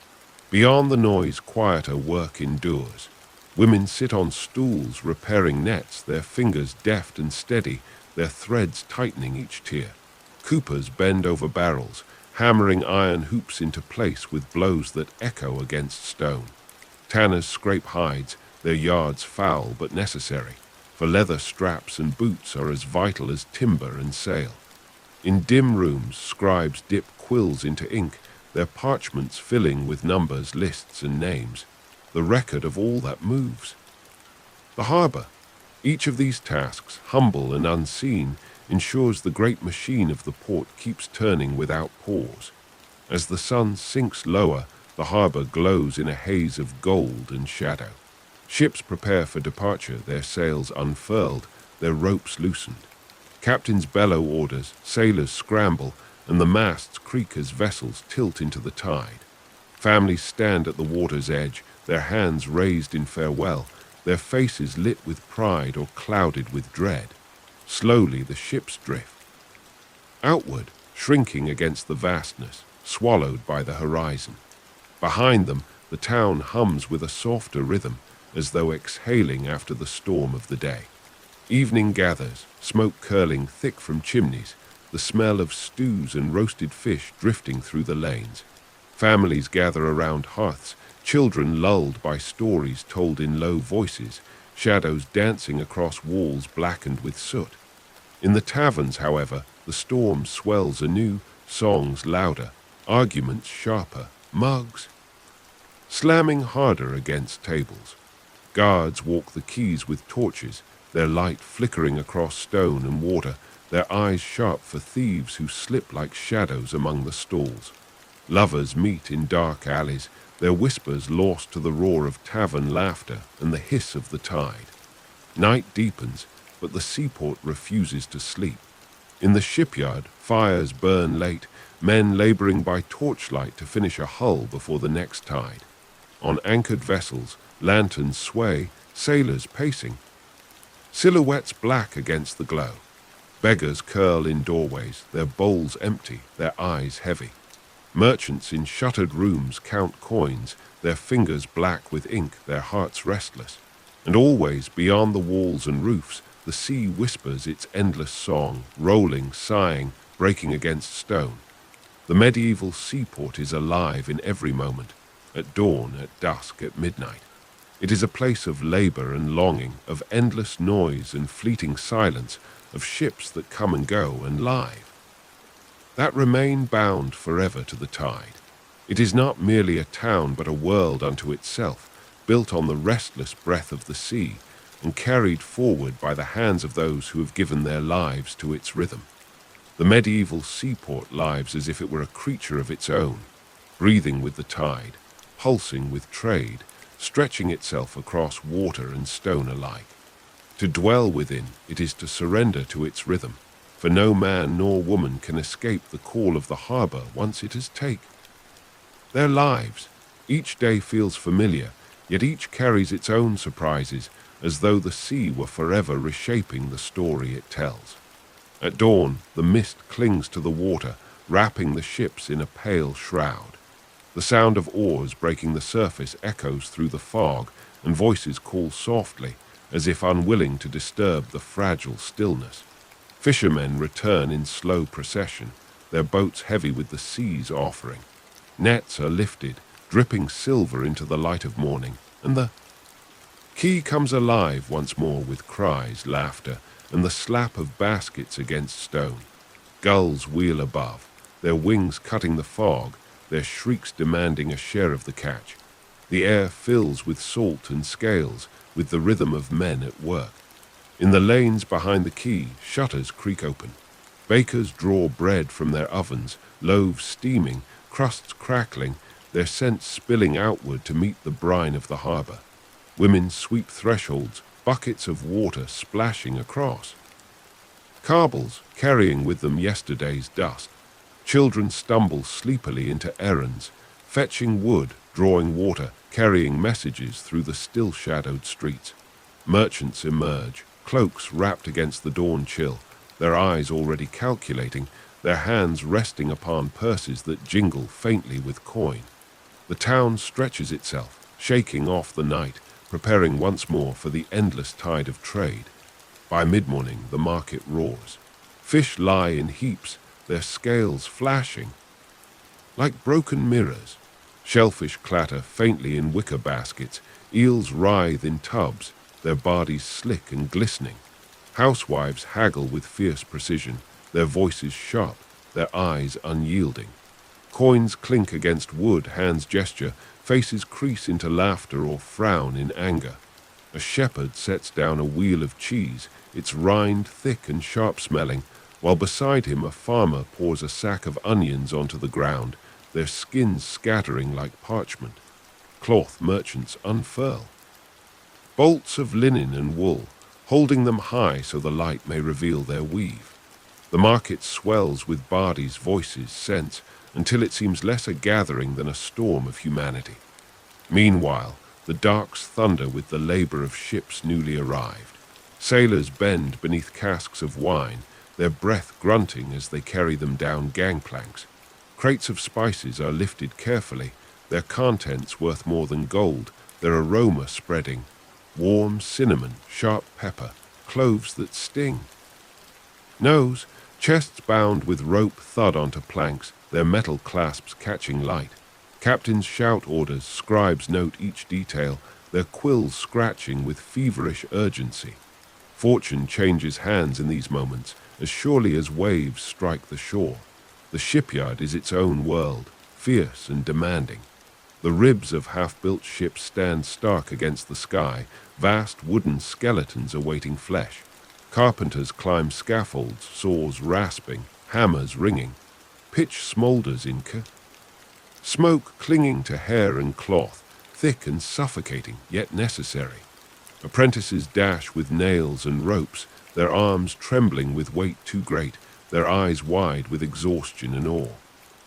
beyond the noise, quieter work endures. Women sit on stools repairing nets, their fingers deft and steady, their threads tightening each tier. Coopers bend over barrels, hammering iron hoops into place with blows that echo against stone. Tanners scrape hides, their yards foul but necessary, for leather straps and boots are as vital as timber and sail. In dim rooms, scribes dip quills into ink, their parchments filling with numbers, lists, and names, the record of all that moves. The harbor, each of these tasks, humble and unseen, ensures the great machine of the port keeps turning without pause. As the sun sinks lower, the harbor glows in a haze of gold and shadow. Ships prepare for departure, their sails unfurled, their ropes loosened. Captains bellow orders, sailors scramble, and the masts creak as vessels tilt into the tide. Families stand at the water's edge, their hands raised in farewell, their faces lit with pride or clouded with dread. Slowly the ships drift. Outward, shrinking against the vastness, swallowed by the horizon. Behind them, the town hums with a softer rhythm, as though exhaling after the storm of the day. Evening gathers, smoke curling thick from chimneys, the smell of stews and roasted fish drifting through the lanes. Families gather around hearths, children lulled by stories told in low voices, shadows dancing across walls blackened with soot. In the taverns, however, the storm swells anew, songs louder, arguments sharper, mugs slamming harder against tables. Guards walk the quays with torches, their light flickering across stone and water, their eyes sharp for thieves who slip like shadows among the stalls. Lovers meet in dark alleys, their whispers lost to the roar of tavern laughter and the hiss of the tide. Night deepens, but the seaport refuses to sleep. In the shipyard, fires burn late, men laboring by torchlight to finish a hull before the next tide. On anchored vessels, lanterns sway, sailors pacing. Silhouettes black against the glow. Beggars curl in doorways, their bowls empty, their eyes heavy. Merchants in shuttered rooms count coins, their fingers black with ink, their hearts restless. And always, beyond the walls and roofs, the sea whispers its endless song, rolling, sighing, breaking against stone. The medieval seaport is alive in every moment, at dawn, at dusk, at midnight. It is a place of labor and longing, of endless noise and fleeting silence, of ships that come and go and live, that remain bound forever to the tide. It is not merely a town, but a world unto itself, built on the restless breath of the sea, and carried forward by the hands of those who have given their lives to its rhythm. The medieval seaport lives as if it were a creature of its own, breathing with the tide, pulsing with trade, stretching itself across water and stone alike. To dwell within, it is to surrender to its rhythm, for no man nor woman can escape the call of the harbor once it has taken. Their lives, each day feels familiar, yet each carries its own surprises, as though the sea were forever reshaping the story it tells. At dawn, the mist clings to the water, wrapping the ships in a pale shroud. The sound of oars breaking the surface echoes through the fog, and voices call softly, as if unwilling to disturb the fragile stillness. Fishermen return in slow procession, their boats heavy with the sea's offering. Nets are lifted, dripping silver into the light of morning, and the quay comes alive once more with cries, laughter, and the slap of baskets against stone. Gulls wheel above, their wings cutting the fog, their shrieks demanding a share of the catch. The air fills with salt and scales, with the rhythm of men at work. In the lanes behind the quay, shutters creak open. Bakers draw bread from their ovens, loaves steaming, crusts crackling, their scents spilling outward to meet the brine of the harbor. Women sweep thresholds, buckets of water splashing across. Carbles carrying with them yesterday's dust. Children stumble sleepily into errands, fetching wood, drawing water, carrying messages through the still-shadowed streets. Merchants emerge, cloaks wrapped against the dawn chill, their eyes already calculating, their hands resting upon purses that jingle faintly with coin. The town stretches itself, shaking off the night, preparing once more for the endless tide of trade. By mid-morning, the market roars. Fish lie in heaps, their scales flashing like broken mirrors. Shellfish clatter faintly in wicker baskets, eels writhe in tubs, their bodies slick and glistening. Housewives haggle with fierce precision, their voices sharp, their eyes unyielding. Coins clink against wood, hands gesture, faces crease into laughter or frown in anger. A shepherd sets down a wheel of cheese, its rind thick and sharp-smelling, while beside him a farmer pours a sack of onions onto the ground, their skins scattering like parchment. Cloth merchants unfurl bolts of linen and wool, holding them high so the light may reveal their weave. The market swells with bardies, voices, scents, until it seems less a gathering than a storm of humanity. Meanwhile, the docks thunder with the labor of ships newly arrived. Sailors bend beneath casks of wine, their breath grunting as they carry them down gangplanks. Crates of spices are lifted carefully, their contents worth more than gold, their aroma spreading. Warm cinnamon, sharp pepper, cloves that sting. Nose, chests bound with rope thud onto planks, their metal clasps catching light. Captains shout orders, scribes note each detail, their quills scratching with feverish urgency. Fortune changes hands in these moments, as surely as waves strike the shore. The shipyard is its own world, fierce and demanding. The ribs of half-built ships stand stark against the sky, vast wooden skeletons awaiting flesh. Carpenters climb scaffolds, saws rasping, hammers ringing. Pitch smoulders in smoke clinging to hair and cloth, thick and suffocating, yet necessary. Apprentices dash with nails and ropes, their arms trembling with weight too great, their eyes wide with exhaustion and awe.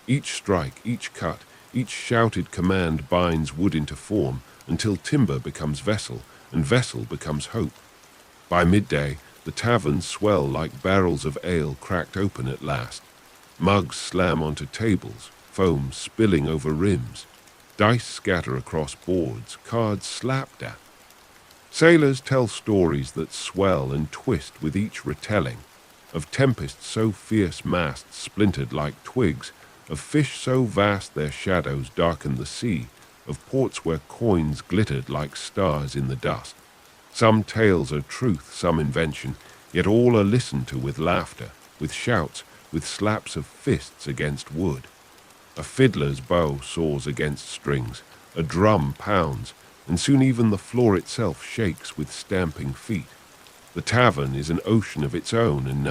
Each strike, each cut, each shouted command binds wood into form until timber becomes vessel and vessel becomes hope. By midday, the taverns swell like barrels of ale cracked open at last. Mugs slam onto tables, foam spilling over rims. Dice scatter across boards, cards slapped at. Sailors tell stories that swell and twist with each retelling, of tempests so fierce masts splintered like twigs, of fish so vast their shadows darkened the sea, of ports where coins glittered like stars in the dust. Some tales are truth, some invention, yet all are listened to with laughter, with shouts, with slaps of fists against wood. A fiddler's bow soars against strings, a drum pounds, and soon even the floor itself shakes with stamping feet. The tavern is an ocean of its own, and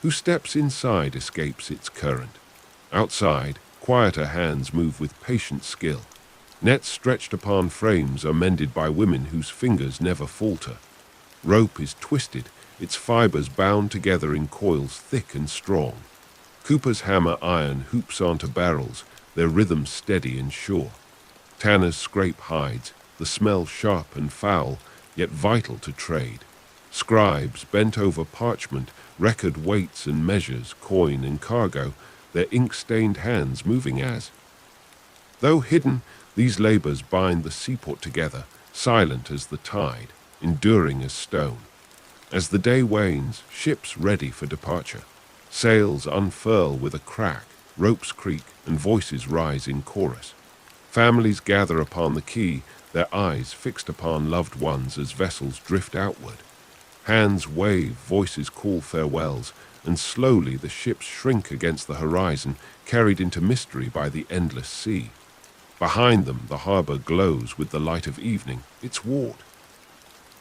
who steps inside escapes its current. Outside, quieter hands move with patient skill. Nets stretched upon frames are mended by women whose fingers never falter. Rope is twisted, its fibers bound together in coils thick and strong. Coopers hammer iron hoops onto barrels, their rhythm steady and sure. Tanners scrape hides, the smell sharp and foul, yet vital to trade. Scribes bent over parchment, record weights and measures, coin and cargo, their ink-stained hands moving as. Though hidden, these labors bind the seaport together, silent as the tide, enduring as stone. As the day wanes, ships ready for departure. Sails unfurl with a crack, ropes creak, and voices rise in chorus. Families gather upon the quay, their eyes fixed upon loved ones as vessels drift outward. Hands wave, voices call farewells, and slowly the ships shrink against the horizon, carried into mystery by the endless sea. Behind them the harbor glows with the light of evening, its ward.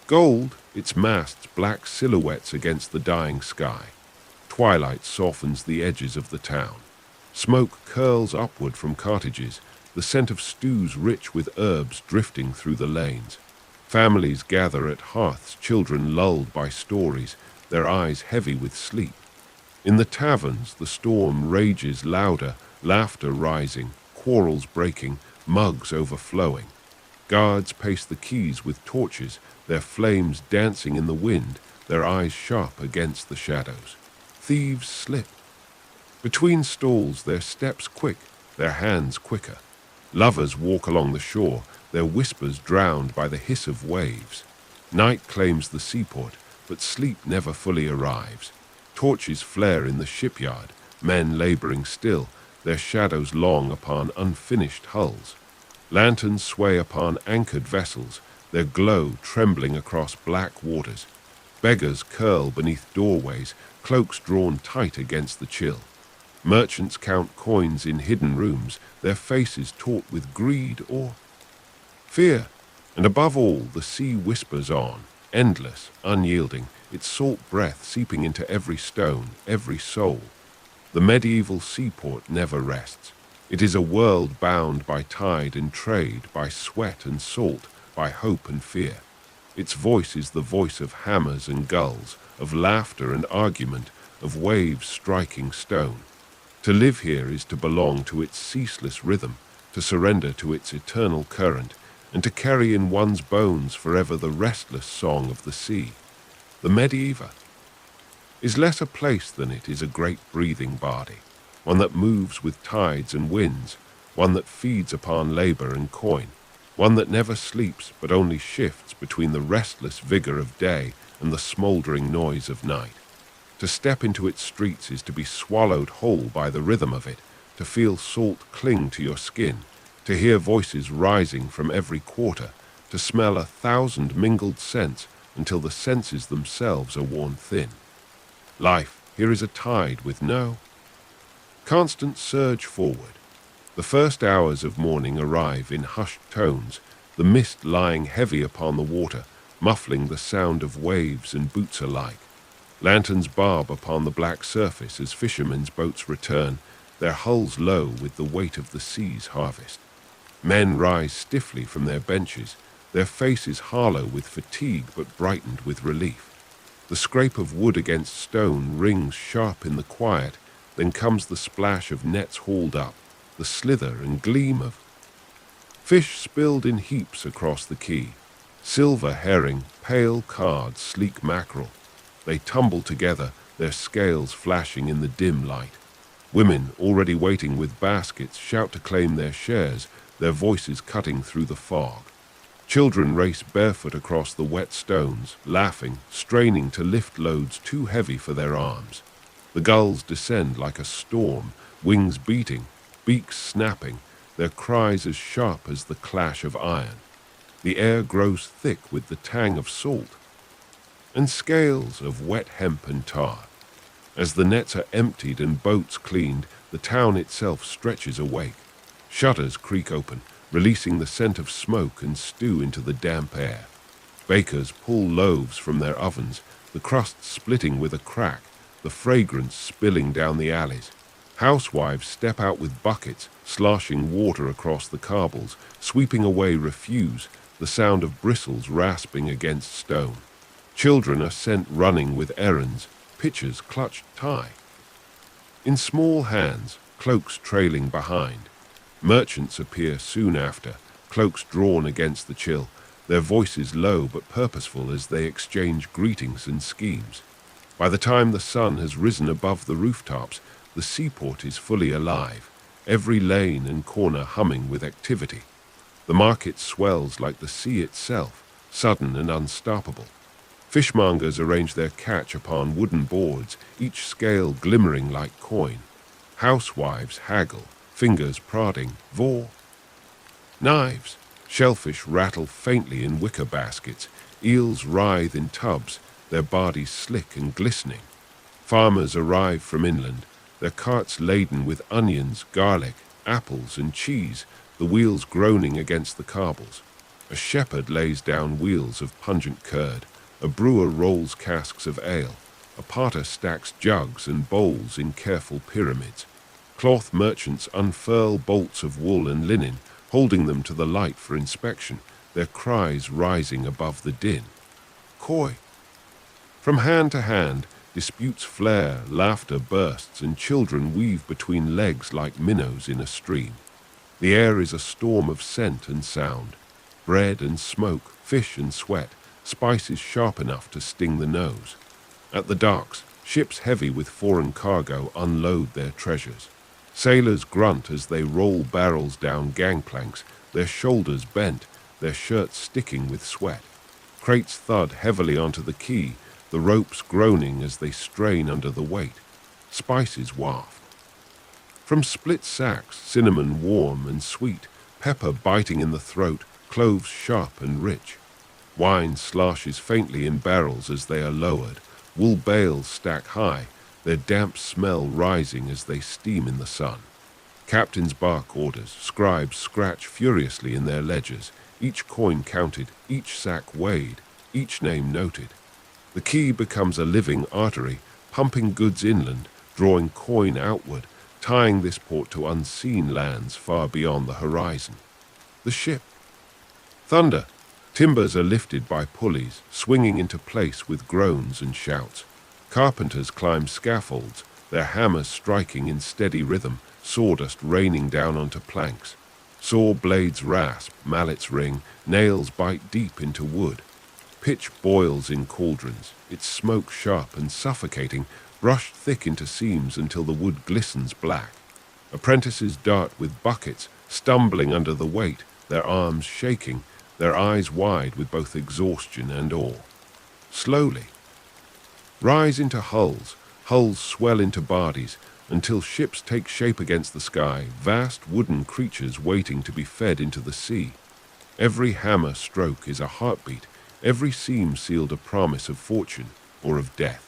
Gold, its masts black silhouettes against the dying sky. Twilight softens the edges of the town. Smoke curls upward from cottages, the scent of stews rich with herbs drifting through the lanes. Families gather at hearths, children lulled by stories, their eyes heavy with sleep. In the taverns the storm rages louder, laughter rising, quarrels breaking, mugs overflowing. Guards pace the quays with torches, their flames dancing in the wind, their eyes sharp against the shadows. Thieves slip. Between stalls their steps quick, their hands quicker. Lovers walk along the shore, their whispers drowned by the hiss of waves. Night claims the seaport, but sleep never fully arrives. Torches flare in the shipyard, men laboring still, their shadows long upon unfinished hulls. Lanterns sway upon anchored vessels, their glow trembling across black waters. Beggars curl beneath doorways, cloaks drawn tight against the chill. Merchants count coins in hidden rooms, their faces taut with greed or fear. And above all, the sea whispers on, endless, unyielding, its salt breath seeping into every stone, every soul. The medieval seaport never rests. It is a world bound by tide and trade, by sweat and salt, by hope and fear. Its voice is the voice of hammers and gulls, of laughter and argument, of waves striking stone. To live here is to belong to its ceaseless rhythm, to surrender to its eternal current, and to carry in one's bones forever the restless song of the sea. The Medieva is less a place than it is a great breathing body, one that moves with tides and winds, one that feeds upon labor and coin, one that never sleeps but only shifts between the restless vigor of day and the smoldering noise of night. To step into its streets is to be swallowed whole by the rhythm of it, to feel salt cling to your skin, to hear voices rising from every quarter, to smell 1,000 mingled scents until the senses themselves are worn thin. Life here is a tide with no constant surge forward. The first hours of morning arrive in hushed tones, the mist lying heavy upon the water, muffling the sound of waves and boots alike. Lanterns barb upon the black surface as fishermen's boats return, their hulls low with the weight of the sea's harvest. Men rise stiffly from their benches, their faces hollow with fatigue but brightened with relief. The scrape of wood against stone rings sharp in the quiet, then comes the splash of nets hauled up, the slither and gleam of fish spilled in heaps across the quay. Silver herring, pale cod, sleek mackerel. They tumble together, their scales flashing in the dim light. Women, already waiting with baskets, shout to claim their shares, their voices cutting through the fog. Children race barefoot across the wet stones, laughing, straining to lift loads too heavy for their arms. The gulls descend like a storm, wings beating, beaks snapping, their cries as sharp as the clash of iron. The air grows thick with the tang of salt and scales of wet hemp and tar. As the nets are emptied and boats cleaned, the town itself stretches awake. Shutters creak open, releasing the scent of smoke and stew into the damp air. Bakers pull loaves from their ovens, the crust splitting with a crack, the fragrance spilling down the alleys. Housewives step out with buckets, sloshing water across the cobbles, sweeping away refuse, the sound of bristles rasping against stone. Children are sent running with errands, pitchers clutched tie. In small hands, cloaks trailing behind. Merchants appear soon after, cloaks drawn against the chill, their voices low but purposeful as they exchange greetings and schemes. By the time the sun has risen above the rooftops, the seaport is fully alive, every lane and corner humming with activity. The market swells like the sea itself, sudden and unstoppable. Fishmongers arrange their catch upon wooden boards, each scale glimmering like coin. Housewives haggle, fingers prodding, vor. Knives, shellfish rattle faintly in wicker baskets, eels writhe in tubs, their bodies slick and glistening. Farmers arrive from inland, their carts laden with onions, garlic, apples, and cheese, the wheels groaning against the cobbles. A shepherd lays down wheels of pungent curd, a brewer rolls casks of ale, a potter stacks jugs and bowls in careful pyramids. Cloth merchants unfurl bolts of wool and linen, holding them to the light for inspection, their cries rising above the din. Coy. From hand to hand, disputes flare, laughter bursts, and children weave between legs like minnows in a stream. The air is a storm of scent and sound, bread and smoke, fish and sweat, spices sharp enough to sting the nose. At the docks, ships heavy with foreign cargo unload their treasures. Sailors grunt as they roll barrels down gangplanks, their shoulders bent, their shirts sticking with sweat. Crates thud heavily onto the quay, the ropes groaning as they strain under the weight. Spices waft. From split sacks, cinnamon warm and sweet, pepper biting in the throat, cloves sharp and rich. Wine sloshes faintly in barrels as they are lowered, wool bales stack high, their damp smell rising as they steam in the sun. Captains bark orders, scribes scratch furiously in their ledgers, each coin counted, each sack weighed, each name noted. The quay becomes a living artery, pumping goods inland, drawing coin outward, tying this port to unseen lands far beyond the horizon. The ship. Thunder. Timbers are lifted by pulleys, swinging into place with groans and shouts. Carpenters climb scaffolds, their hammers striking in steady rhythm, sawdust raining down onto planks. Saw blades rasp, mallets ring, nails bite deep into wood. Pitch boils in cauldrons, its smoke sharp and suffocating, brushed thick into seams until the wood glistens black. Apprentices dart with buckets, stumbling under the weight, their arms shaking, their eyes wide with both exhaustion and awe. Slowly. Rise into hulls, hulls swell into bodies, until ships take shape against the sky, vast wooden creatures waiting to be fed into the sea. Every hammer stroke is a heartbeat, every seam sealed a promise of fortune or of death.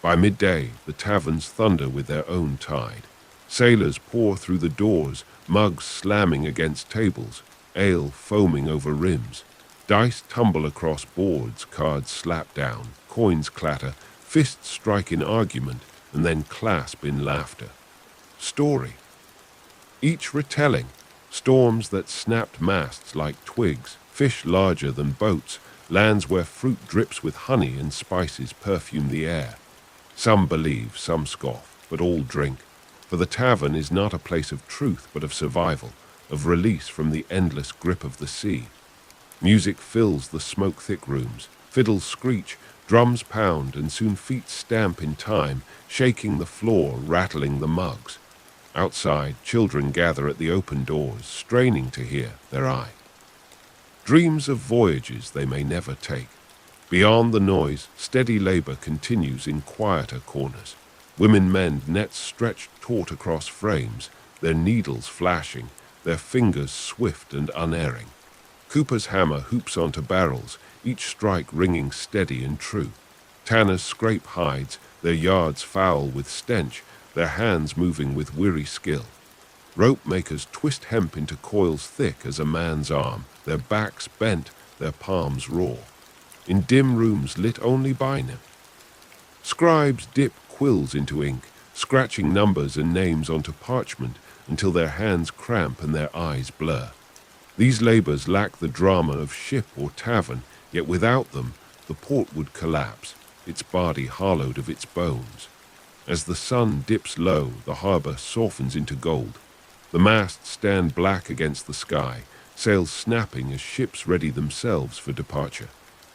By midday, the taverns thunder with their own tide. Sailors pour through the doors, mugs slamming against tables, ale foaming over rims. Dice tumble across boards, cards slap down, coins clatter, fists strike in argument, and then clasp in laughter. Story. Each retelling, storms that snapped masts like twigs, fish larger than boats, lands where fruit drips with honey and spices perfume the air. Some believe, some scoff, but all drink, for the tavern is not a place of truth but of survival, of release from the endless grip of the sea. Music fills the smoke-thick rooms, fiddles screech, drums pound, and soon feet stamp in time, shaking the floor, rattling the mugs. Outside, children gather at the open doors, straining to hear their eye. dreams of voyages they may never take. Beyond the noise, steady labor continues in quieter corners. Women mend nets stretched taut across frames, their needles flashing, their fingers swift and unerring. Cooper's hammer hoops onto barrels, each strike ringing steady and true. Tanners scrape hides, their yards foul with stench, their hands moving with weary skill. Rope makers twist hemp into coils thick as a man's arm, their backs bent, their palms raw. In dim rooms lit only by them, scribes dip quills into ink, scratching numbers and names onto parchment until their hands cramp and their eyes blur. These labors lack the drama of ship or tavern, yet without them the port would collapse, its body hollowed of its bones. As the sun dips low, the harbor softens into gold. The masts stand black against the sky, sails snapping as ships ready themselves for departure.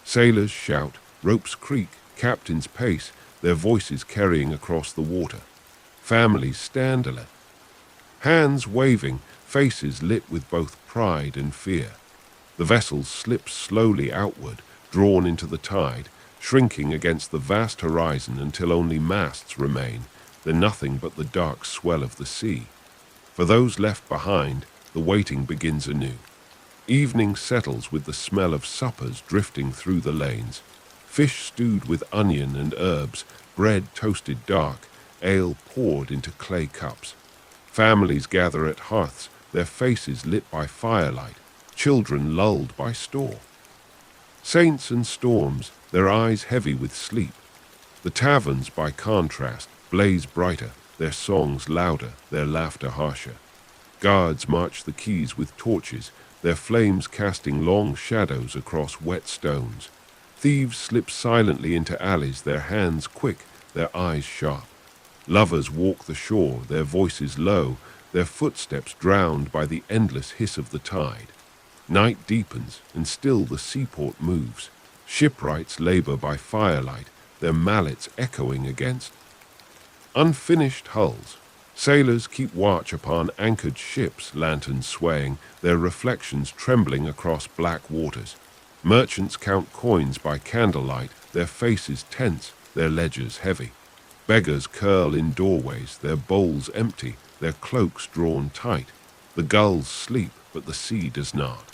Sailors shout, ropes creak, captains pace, their voices carrying across the water. Families stand alert, hands waving, faces lit with both pride and fear. The vessels slip slowly outward, drawn into the tide, shrinking against the vast horizon until only masts remain, then nothing but the dark swell of the sea. For those left behind, the waiting begins anew. Evening settles with the smell of suppers drifting through the lanes. Fish stewed with onion and herbs, bread toasted dark, ale poured into clay cups. Families gather at hearths, their faces lit by firelight, children lulled by store. Saints and storms, their eyes heavy with sleep. The taverns, by contrast, blaze brighter, their songs louder, their laughter harsher. Guards march the quays with torches, their flames casting long shadows across wet stones. Thieves slip silently into alleys, their hands quick, their eyes sharp. Lovers walk the shore, their voices low, their footsteps drowned by the endless hiss of the tide. Night deepens, and still the seaport moves. Shipwrights labor by firelight, their mallets echoing against unfinished hulls. Sailors keep watch upon anchored ships, lanterns swaying, their reflections trembling across black waters. Merchants count coins by candlelight, their faces tense, their ledgers heavy. Beggars curl in doorways, their bowls empty, their cloaks drawn tight. The gulls sleep, but the sea does not.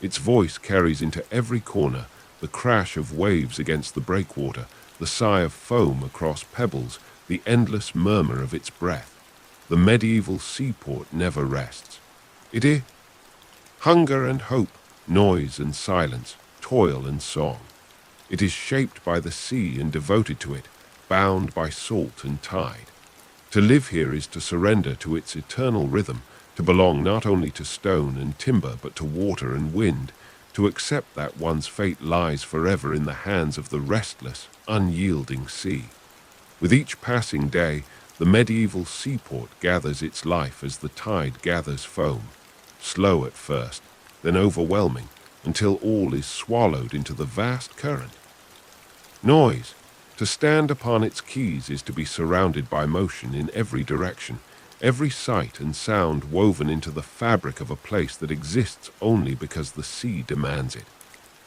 Its voice carries into every corner, the crash of waves against the breakwater, the sigh of foam across pebbles, the endless murmur of its breath. The medieval seaport never rests. It is hunger and hope, noise and silence, toil and song. It is shaped by the sea and devoted to it, bound by salt and tide. To live here is to surrender to its eternal rhythm, to belong not only to stone and timber but to water and wind, to accept that one's fate lies forever in the hands of the restless, unyielding sea. With each passing day, the medieval seaport gathers its life as the tide gathers foam, slow at first, then overwhelming, until all is swallowed into the vast current. Noise. To stand upon its quays is to be surrounded by motion in every direction, every sight and sound woven into the fabric of a place that exists only because the sea demands it.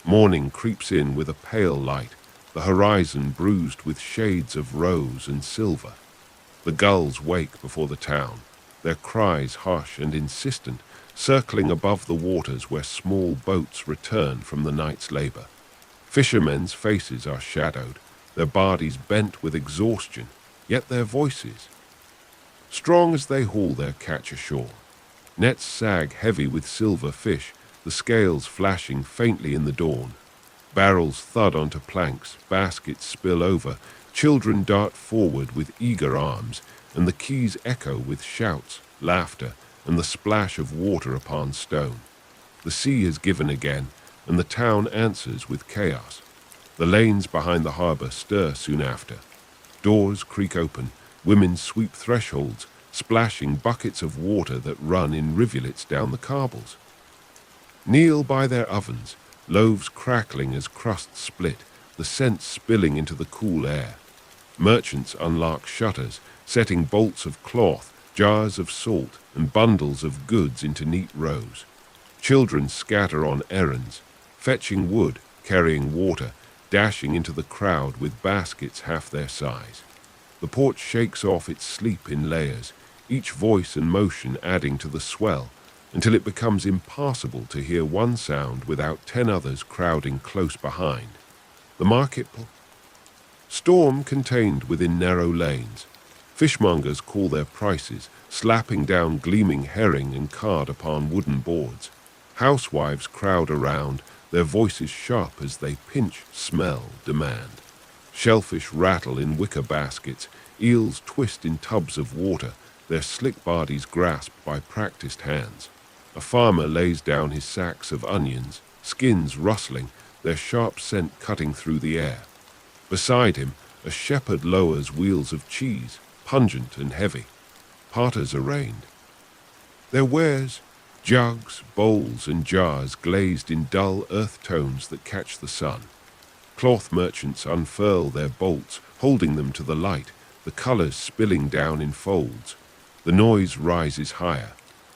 Morning creeps in with a pale light, the horizon bruised with shades of rose and silver. The gulls wake before the town, their cries harsh and insistent, circling above the waters where small boats return from the night's labor. Fishermen's faces are shadowed, their bodies bent with exhaustion, yet their voices strong as they haul their catch ashore. Nets sag heavy with silver fish, the scales flashing faintly in the dawn. Barrels thud onto planks, baskets spill over, children dart forward with eager arms, and the quays echo with shouts, laughter, and the splash of water upon stone. The sea has given again, and the town answers with chaos. The lanes behind the harbor stir soon after. Doors creak open, women sweep thresholds, splashing buckets of water that run in rivulets down the cobbles. Kneel by their ovens, loaves crackling as crusts split, the scent spilling into the cool air. Merchants unlock shutters, setting bolts of cloth, jars of salt, and bundles of goods into neat rows. Children scatter on errands. fetching wood, carrying water, dashing into the crowd with baskets half their size. The port shakes off its sleep in layers, each voice and motion adding to the swell, until it becomes impossible to hear one sound without 10 others crowding close behind. The marketplace, storm contained within narrow lanes. Fishmongers call their prices, slapping down gleaming herring and cod upon wooden boards. Housewives crowd around, their voices sharp as they pinch, smell, demand. Shellfish rattle in wicker baskets, eels twist in tubs of water, their slick bodies grasped by practiced hands. A farmer lays down his sacks of onions, skins rustling, their sharp scent cutting through the air. Beside him, a shepherd lowers wheels of cheese, pungent and heavy. Potters arraigned. Their wares, jugs, bowls, and jars glazed in dull earth tones that catch the sun. Cloth merchants unfurl their bolts, holding them to the light, the colors spilling down in folds. The noise rises higher,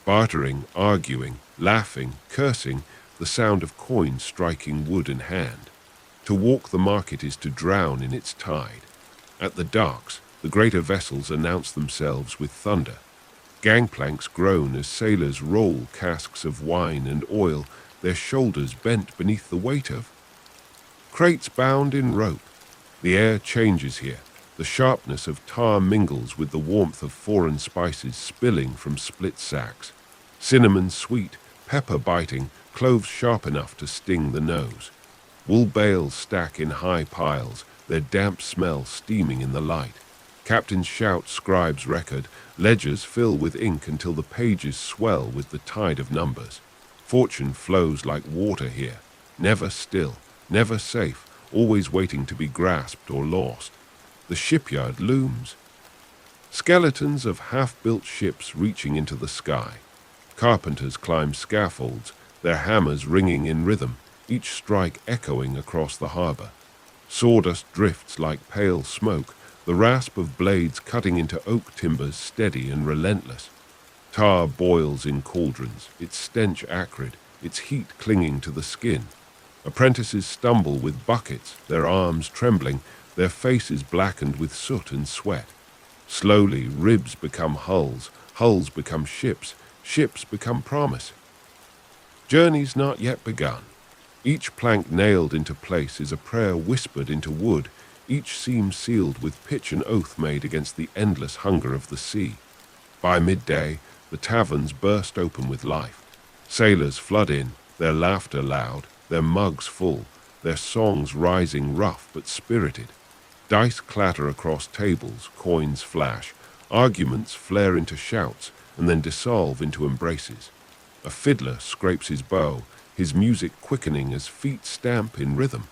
bartering, arguing, laughing, cursing, the sound of coins striking wood and hand. To walk the market is to drown in its tide. At the docks, the greater vessels announce themselves with thunder. Gangplanks groan as sailors roll casks of wine and oil, their shoulders bent beneath the weight of crates bound in rope. The air changes here. The sharpness of tar mingles with the warmth of foreign spices spilling from split sacks. Cinnamon sweet, pepper biting, cloves sharp enough to sting the nose. Wool bales stack in high piles, their damp smell steaming in the light. Captains shout scribes' record, ledgers fill with ink until the pages swell with the tide of numbers. Fortune flows like water here, never still, never safe, always waiting to be grasped or lost. The shipyard looms. Skeletons of half-built ships reaching into the sky. Carpenters climb scaffolds, their hammers ringing in rhythm, each strike echoing across the harbor. Sawdust drifts like pale smoke, the rasp of blades cutting into oak timbers steady and relentless. Tar boils in cauldrons, its stench acrid, its heat clinging to the skin. Apprentices stumble with buckets, their arms trembling, their faces blackened with soot and sweat. Slowly, ribs become hulls, hulls become ships, ships become promise. Journeys not yet begun. Each plank nailed into place is a prayer whispered into wood, each seam sealed with pitch and oath made against the endless hunger of the sea. By midday, the taverns burst open with life. Sailors flood in, their laughter loud, their mugs full, their songs rising rough but spirited. Dice clatter across tables, coins flash, arguments flare into shouts and then dissolve into embraces. A fiddler scrapes his bow, his music quickening as feet stamp in rhythm.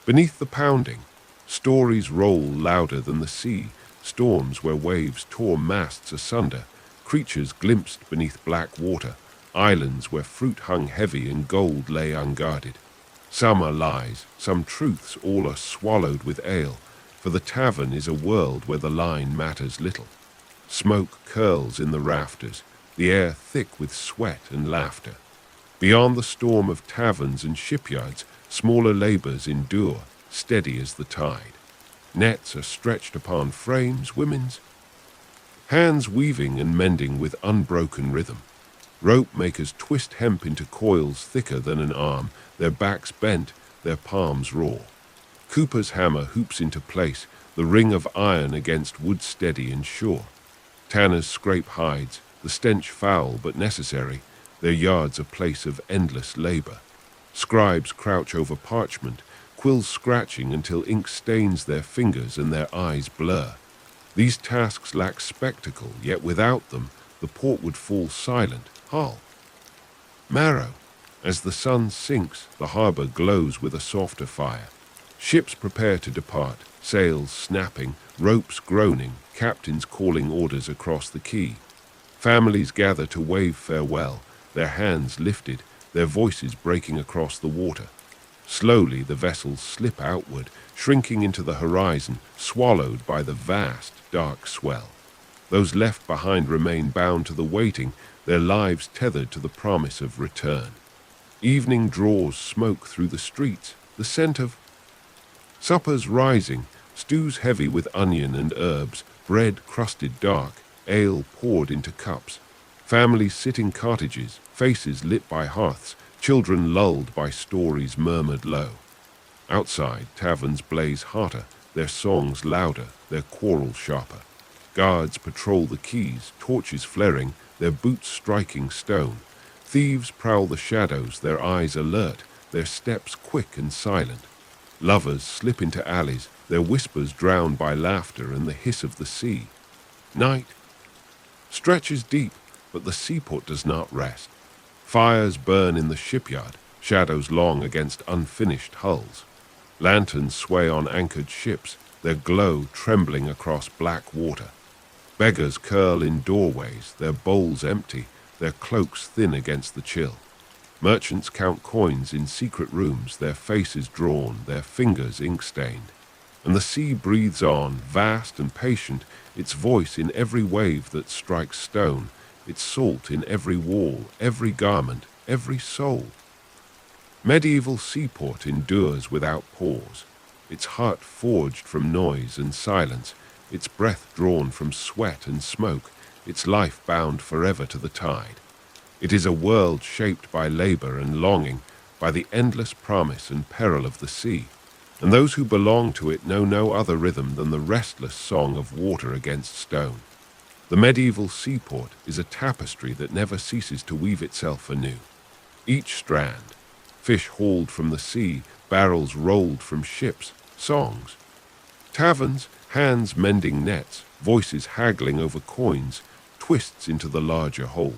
Beneath the pounding, stories roll louder than the sea, storms where waves tore masts asunder, creatures glimpsed beneath black water, islands where fruit hung heavy and gold lay unguarded. Some are lies, some truths, all are swallowed with ale, for the tavern is a world where the line matters little. Smoke curls in the rafters, the air thick with sweat and laughter. Beyond the storm of taverns and shipyards, smaller labors endure, steady as the tide. Nets are stretched upon frames, women's hands weaving and mending with unbroken rhythm. Rope makers twist hemp into coils thicker than an arm, their backs bent, their palms raw. Cooper's hammer hoops into place, the ring of iron against wood steady and sure. Tanners scrape hides, the stench foul but necessary, their yards a place of endless labor. Scribes crouch over parchment, quills scratching until ink stains their fingers and their eyes blur. These tasks lack spectacle, yet without them, the port would fall silent, hull. Marrow. As the sun sinks, the harbor glows with a softer fire. Ships prepare to depart, sails snapping, ropes groaning, captains calling orders across the quay. Families gather to wave farewell, their hands lifted, their voices breaking across the water. Slowly the vessels slip outward, shrinking into the horizon, swallowed by the vast, dark swell. Those left behind remain bound to the waiting, their lives tethered to the promise of return. Evening draws smoke through the streets, the scent of suppers rising, stews heavy with onion and herbs, bread crusted dark, ale poured into cups. Families sit in cottages, faces lit by hearths, children lulled by stories murmured low. Outside, taverns blaze hotter, their songs louder, their quarrels sharper. Guards patrol the quays, torches flaring, their boots striking stone. Thieves prowl the shadows, their eyes alert, their steps quick and silent. Lovers slip into alleys, their whispers drowned by laughter and the hiss of the sea. Night stretches deep, but the seaport does not rest. Fires burn in the shipyard, shadows long against unfinished hulls. Lanterns sway on anchored ships, their glow trembling across black water. Beggars curl in doorways, their bowls empty, their cloaks thin against the chill. Merchants count coins in secret rooms, their faces drawn, their fingers ink-stained. And the sea breathes on, vast and patient, its voice in every wave that strikes stone, its salt in every wall, every garment, every soul. Medieval Seaport endures without pause, its heart forged from noise and silence, its breath drawn from sweat and smoke, its life bound forever to the tide. It is a world shaped by labor and longing, by the endless promise and peril of the sea, and those who belong to it know no other rhythm than the restless song of water against stone. The medieval seaport is a tapestry that never ceases to weave itself anew. Each strand, fish hauled from the sea, barrels rolled from ships, songs. Taverns, hands mending nets, voices haggling over coins, twists into the larger whole.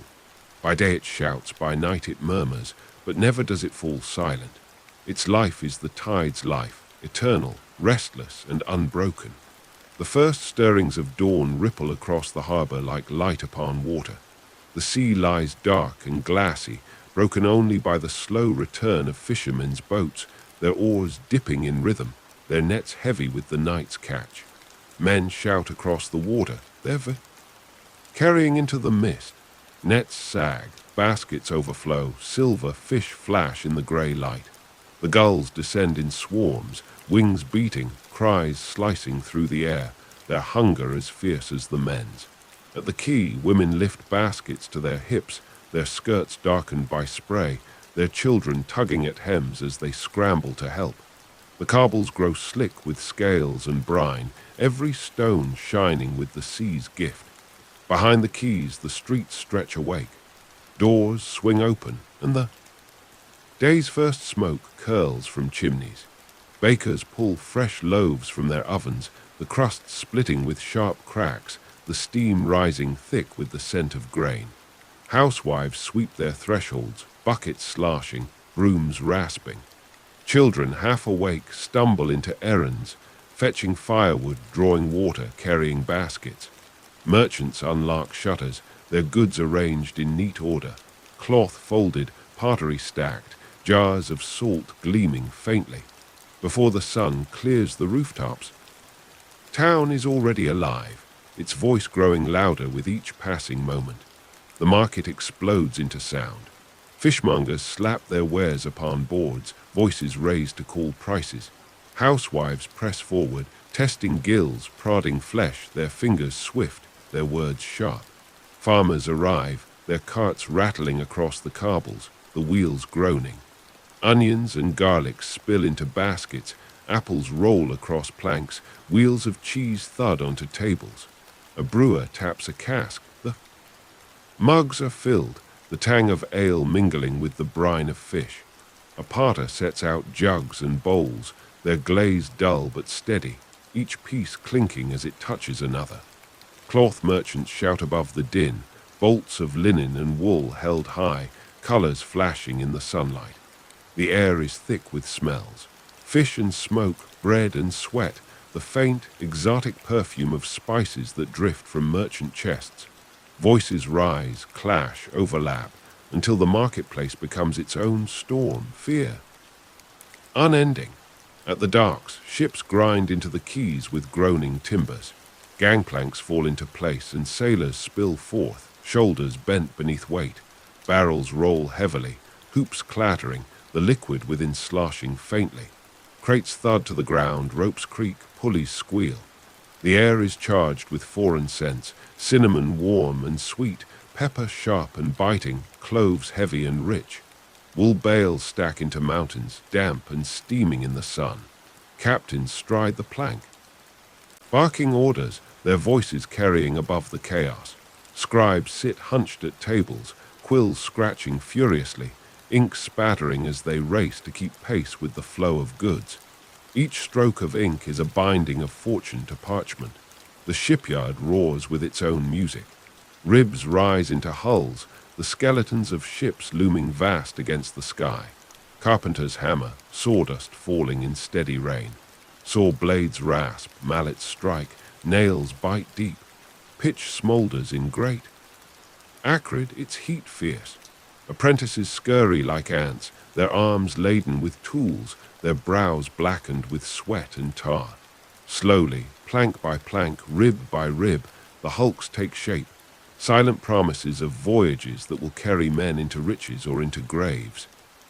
By day it shouts, by night it murmurs, but never does it fall silent. Its life is the tide's life, eternal, restless, and unbroken. The first stirrings of dawn ripple across the harbor like light upon water. The sea lies dark and glassy, broken only by the slow return of fishermen's boats, their oars dipping in rhythm, their nets heavy with the night's catch. Men shout across the water, carrying into the mist. Nets sag, baskets overflow, silver fish flash in the grey light. The gulls descend in swarms, wings beating, cries slicing through the air, their hunger as fierce as the men's. At the quay, women lift baskets to their hips, their skirts darkened by spray, their children tugging at hems as they scramble to help. The cobbles grow slick with scales and brine, every stone shining with the sea's gift. Behind the quays, the streets stretch awake. Doors swing open, and the day's first smoke curls from chimneys. Bakers pull fresh loaves from their ovens, the crust splitting with sharp cracks, the steam rising thick with the scent of grain. Housewives sweep their thresholds, buckets sloshing, brooms rasping. Children, half awake, stumble into errands, fetching firewood, drawing water, carrying baskets. Merchants unlock shutters, their goods arranged in neat order, cloth folded, pottery stacked, jars of salt gleaming faintly. Before the sun clears the rooftops, town is already alive, its voice growing louder with each passing moment. The market explodes into sound. Fishmongers slap their wares upon boards, voices raised to call prices. Housewives press forward, testing gills, prodding flesh, their fingers swift, their words sharp. Farmers arrive, their carts rattling across the cobbles, the wheels groaning. Onions and garlic spill into baskets, apples roll across planks, wheels of cheese thud onto tables. A brewer taps a cask, the mugs are filled, the tang of ale mingling with the brine of fish. A potter sets out jugs and bowls, their glaze dull but steady, each piece clinking as it touches another. Cloth merchants shout above the din, bolts of linen and wool held high, colors flashing in the sunlight. The air is thick with smells. Fish and smoke, bread and sweat, the faint, exotic perfume of spices that drift from merchant chests. Voices rise, clash, overlap, until the marketplace becomes its own storm, fear. Unending. At the docks, ships grind into the quays with groaning timbers. Gangplanks fall into place and sailors spill forth, shoulders bent beneath weight. Barrels roll heavily, hoops clattering, the liquid within sloshing faintly. Crates thud to the ground, ropes creak, pulleys squeal. The air is charged with foreign scents, cinnamon warm and sweet, pepper sharp and biting, cloves heavy and rich. Wool bales stack into mountains, damp and steaming in the sun. Captains stride the plank, barking orders, their voices carrying above the chaos. Scribes sit hunched at tables, quills scratching furiously, ink spattering as they race to keep pace with the flow of goods. Each stroke of ink is a binding of fortune to parchment. The shipyard roars with its own music. Ribs rise into hulls, the skeletons of ships looming vast against the sky. Carpenters hammer, sawdust falling in steady rain. Saw blades rasp, mallets strike, nails bite deep. Pitch smoulders in grate. Acrid, its heat fierce. Apprentices scurry like ants, their arms laden with tools, their brows blackened with sweat and tar. Slowly, plank by plank, rib by rib, the hulks take shape, silent promises of voyages that will carry men into riches or into graves.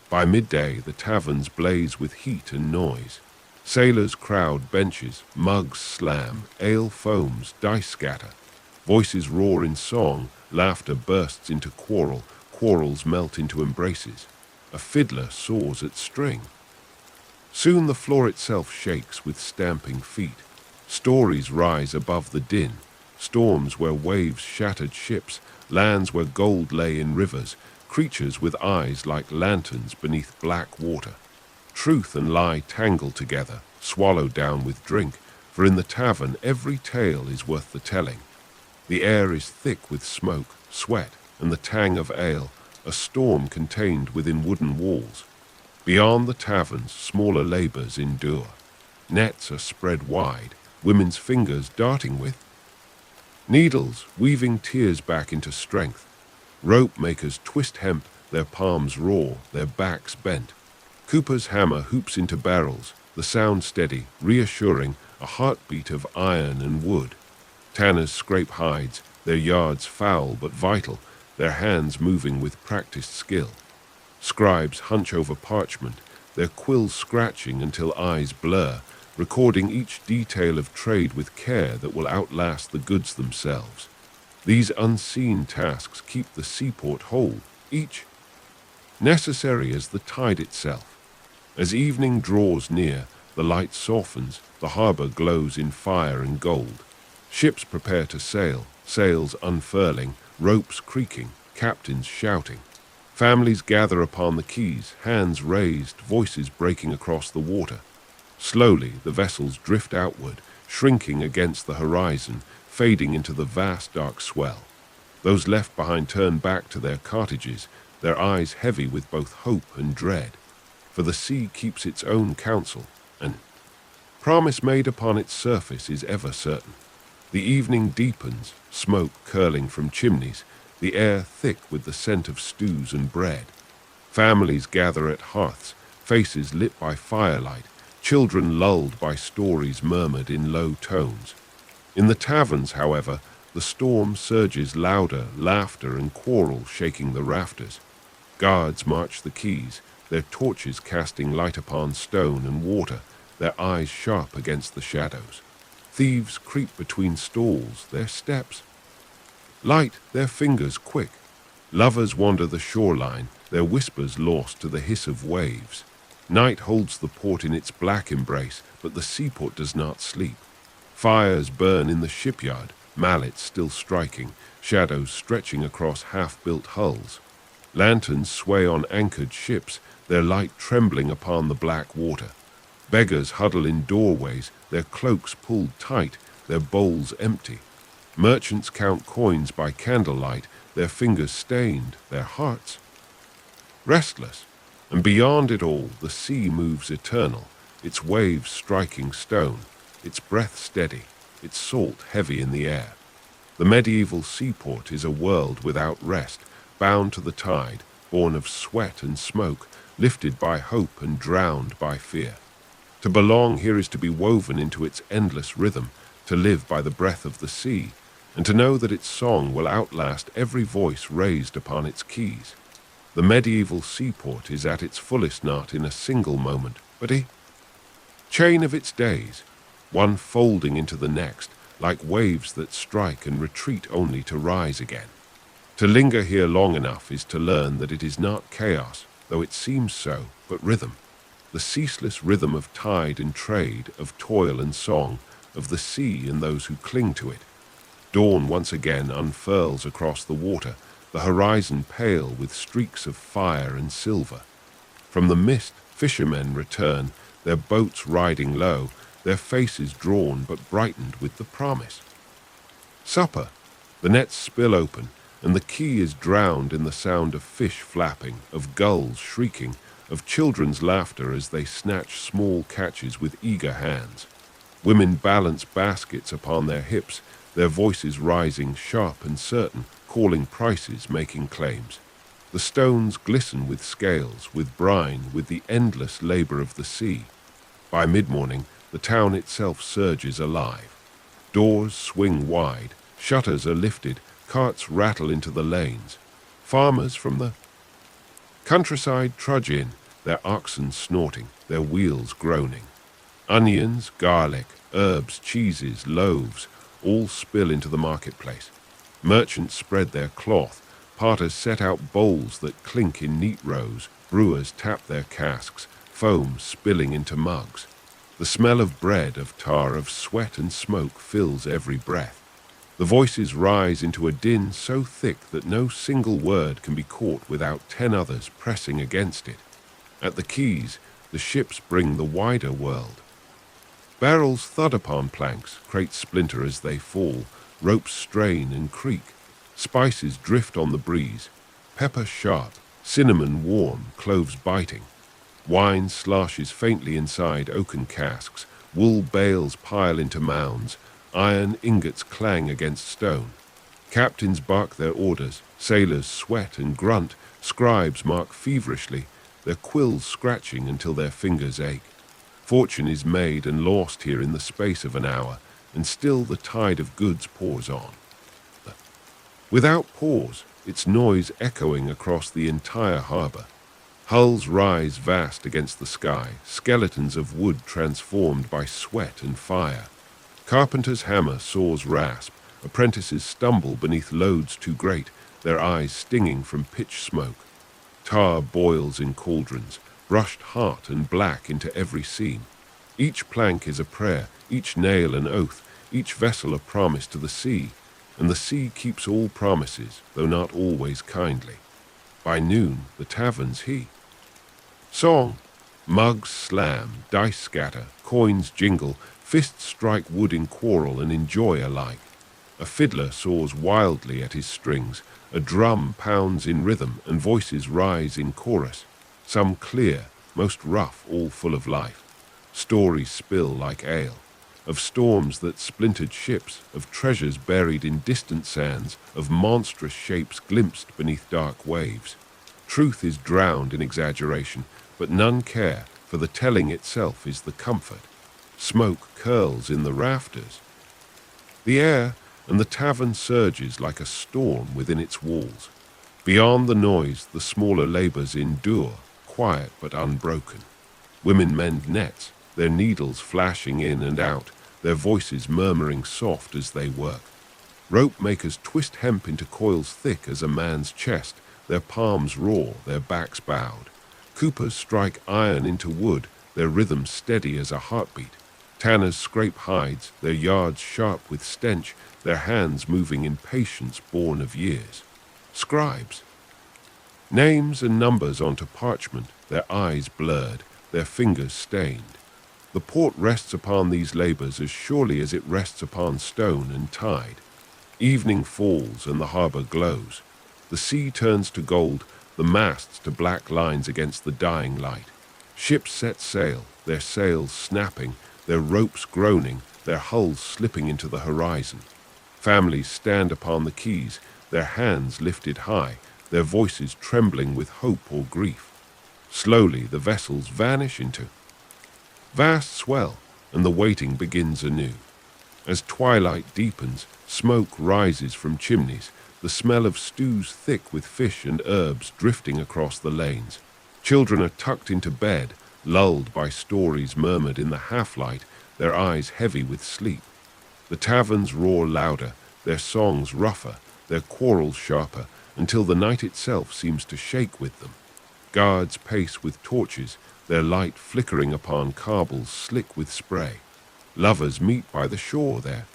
By midday, the taverns blaze with heat and noise. Sailors crowd benches, mugs slam, ale foams, dice scatter. Voices roar in song, laughter bursts into quarrel, quarrels melt into embraces. A fiddler saws at string. Soon the floor itself shakes with stamping feet. Stories rise above the din. Storms where waves shattered ships, lands where gold lay in rivers, creatures with eyes like lanterns beneath black water. Truth and lie tangle together, swallowed down with drink, for in the tavern every tale is worth the telling. The air is thick with smoke, sweat, and the tang of ale, a storm contained within wooden walls. Beyond the taverns, smaller labors endure. Nets are spread wide, women's fingers darting with needles, weaving tears back into strength. Rope makers twist hemp, their palms raw, their backs bent. Coopers hammer hoops into barrels, the sound steady, reassuring, a heartbeat of iron and wood. Tanners scrape hides, their yards foul but vital, their hands moving with practiced skill. Scribes hunch over parchment, their quills scratching until eyes blur, recording each detail of trade with care that will outlast the goods themselves. These unseen tasks keep the seaport whole, each necessary as the tide itself. As evening draws near, the light softens, the harbor glows in fire and gold. Ships prepare to sail, sails unfurling, ropes creaking, captains shouting. Families gather upon the quays, hands raised, voices breaking across the water. Slowly, the vessels drift outward, shrinking against the horizon, fading into the vast dark swell. Those left behind turn back to their cottages, their eyes heavy with both hope and dread. For the sea keeps its own counsel, and promise made upon its surface is ever certain. The evening deepens, smoke curling from chimneys, the air thick with the scent of stews and bread. Families gather at hearths, faces lit by firelight, children lulled by stories murmured in low tones. In the taverns, however, the storm surges louder, laughter and quarrel shaking the rafters. Guards march the quays, their torches casting light upon stone and water, their eyes sharp against the shadows. Thieves creep between stalls, their steps light, their fingers quick. Lovers wander the shoreline, their whispers lost to the hiss of waves. Night holds the port in its black embrace, but the seaport does not sleep. Fires burn in the shipyard, mallets still striking, shadows stretching across half-built hulls. Lanterns sway on anchored ships, their light trembling upon the black water. Beggars huddle in doorways, their cloaks pulled tight, their bowls empty. Merchants count coins by candlelight, their fingers stained, their hearts restless. And beyond it all, the sea moves eternal, its waves striking stone, its breath steady, its salt heavy in the air. The medieval seaport is a world without rest, bound to the tide, born of sweat and smoke, lifted by hope and drowned by fear. To belong here is to be woven into its endless rhythm, to live by the breath of the sea, and to know that its song will outlast every voice raised upon its quays. The medieval seaport is at its fullest not in a single moment, but a chain of its days, one folding into the next, like waves that strike and retreat only to rise again. To linger here long enough is to learn that it is not chaos, though it seems so, but rhythm. The ceaseless rhythm of tide and trade, of toil and song, of the sea and those who cling to it. Dawn once again unfurls across the water, the horizon pale with streaks of fire and silver. From the mist, fishermen return, their boats riding low, their faces drawn but brightened with the promise. Supper. The nets spill open, and the quay is drowned in the sound of fish flapping, of gulls shrieking, of children's laughter as they snatch small catches with eager hands. Women balance baskets upon their hips, their voices rising sharp and certain, calling prices, making claims. The stones glisten with scales, with brine, with the endless labor of the sea. By mid-morning, the town itself surges alive. Doors swing wide, shutters are lifted, carts rattle into the lanes. Farmers from the countryside trudge in, their oxen snorting, their wheels groaning. Onions, garlic, herbs, cheeses, loaves, all spill into the marketplace. Merchants spread their cloth, potters set out bowls that clink in neat rows, brewers tap their casks, foam spilling into mugs. The smell of bread, of tar, of sweat and smoke fills every breath. The voices rise into a din so thick that no single word can be caught without 10 others pressing against it. At the quays, the ships bring the wider world. Barrels thud upon planks, crates splinter as they fall, ropes strain and creak. Spices drift on the breeze, pepper sharp, cinnamon warm, cloves biting. Wine sloshes faintly inside oaken casks, wool bales pile into mounds, iron ingots clang against stone. Captains bark their orders, sailors sweat and grunt, scribes mark feverishly, their quills scratching until their fingers ache. Fortune is made and lost here in the space of an hour, and still the tide of goods pours on. Without pause, its noise echoing across the entire harbor. Hulls rise vast against the sky, skeletons of wood transformed by sweat and fire. Carpenter's hammer saws rasp, apprentices stumble beneath loads too great, their eyes stinging from pitch smoke. Tar boils in cauldrons, brushed hot and black into every seam. Each plank is a prayer, each nail an oath, each vessel a promise to the sea, and the sea keeps all promises, though not always kindly. By noon, the taverns he. Song. Mugs slam, dice scatter, coins jingle, fists strike wood in quarrel and enjoy alike. A fiddler saws wildly at his strings, a drum pounds in rhythm, and voices rise in chorus, some clear, most rough, all full of life. Stories spill like ale, of storms that splintered ships, of treasures buried in distant sands, of monstrous shapes glimpsed beneath dark waves. Truth is drowned in exaggeration, but none care, for the telling itself is the comfort. Smoke curls in the rafters. The air and the tavern surges like a storm within its walls. Beyond the noise, the smaller labors endure, quiet but unbroken. Women mend nets, their needles flashing in and out, their voices murmuring soft as they work. Rope makers twist hemp into coils thick as a man's chest, their palms raw, their backs bowed. Coopers strike iron into wood, their rhythm steady as a heartbeat. Tanners scrape hides, their yards sharp with stench, their hands moving in patience born of years. Scribes. Names and numbers onto parchment, their eyes blurred, their fingers stained. The port rests upon these labors as surely as it rests upon stone and tide. Evening falls and the harbor glows. The sea turns to gold, the masts to black lines against the dying light. Ships set sail, their sails snapping, their ropes groaning, their hulls slipping into the horizon. Families stand upon the quays, their hands lifted high, their voices trembling with hope or grief. Slowly the vessels vanish into vast swell, and the waiting begins anew. As twilight deepens, smoke rises from chimneys, the smell of stews thick with fish and herbs drifting across the lanes. Children are tucked into bed, lulled by stories murmured in the half-light, their eyes heavy with sleep. The taverns roar louder, their songs rougher, their quarrels sharper, until the night itself seems to shake with them. Guards pace with torches, their light flickering upon cobbles slick with spray. Lovers meet by the shore there,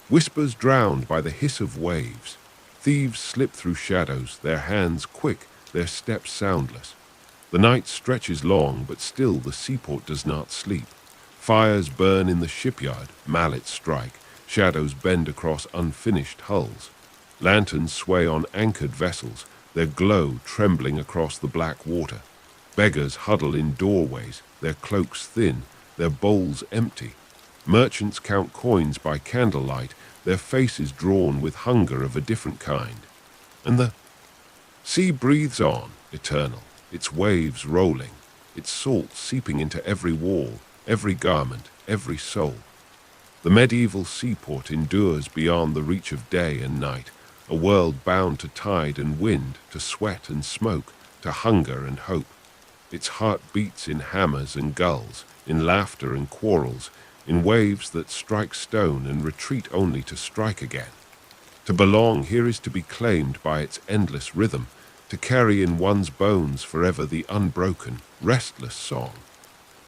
whispers drowned by the hiss of waves. Thieves slip through shadows, their hands quick, their steps soundless. The night stretches long, but still the seaport does not sleep. Fires burn in the shipyard, mallets strike, shadows bend across unfinished hulls. Lanterns sway on anchored vessels, their glow trembling across the black water. Beggars huddle in doorways, their cloaks thin, their bowls empty. Merchants count coins by candlelight, their faces drawn with hunger of a different kind. And the sea breathes on, eternal, its waves rolling, its salt seeping into every wall, every garment, every soul. The medieval seaport endures beyond the reach of day and night, a world bound to tide and wind, to sweat and smoke, to hunger and hope. Its heart beats in hammers and gulls, in laughter and quarrels, in waves that strike stone and retreat only to strike again. To belong here is to be claimed by its endless rhythm, to carry in one's bones forever the unbroken, restless song.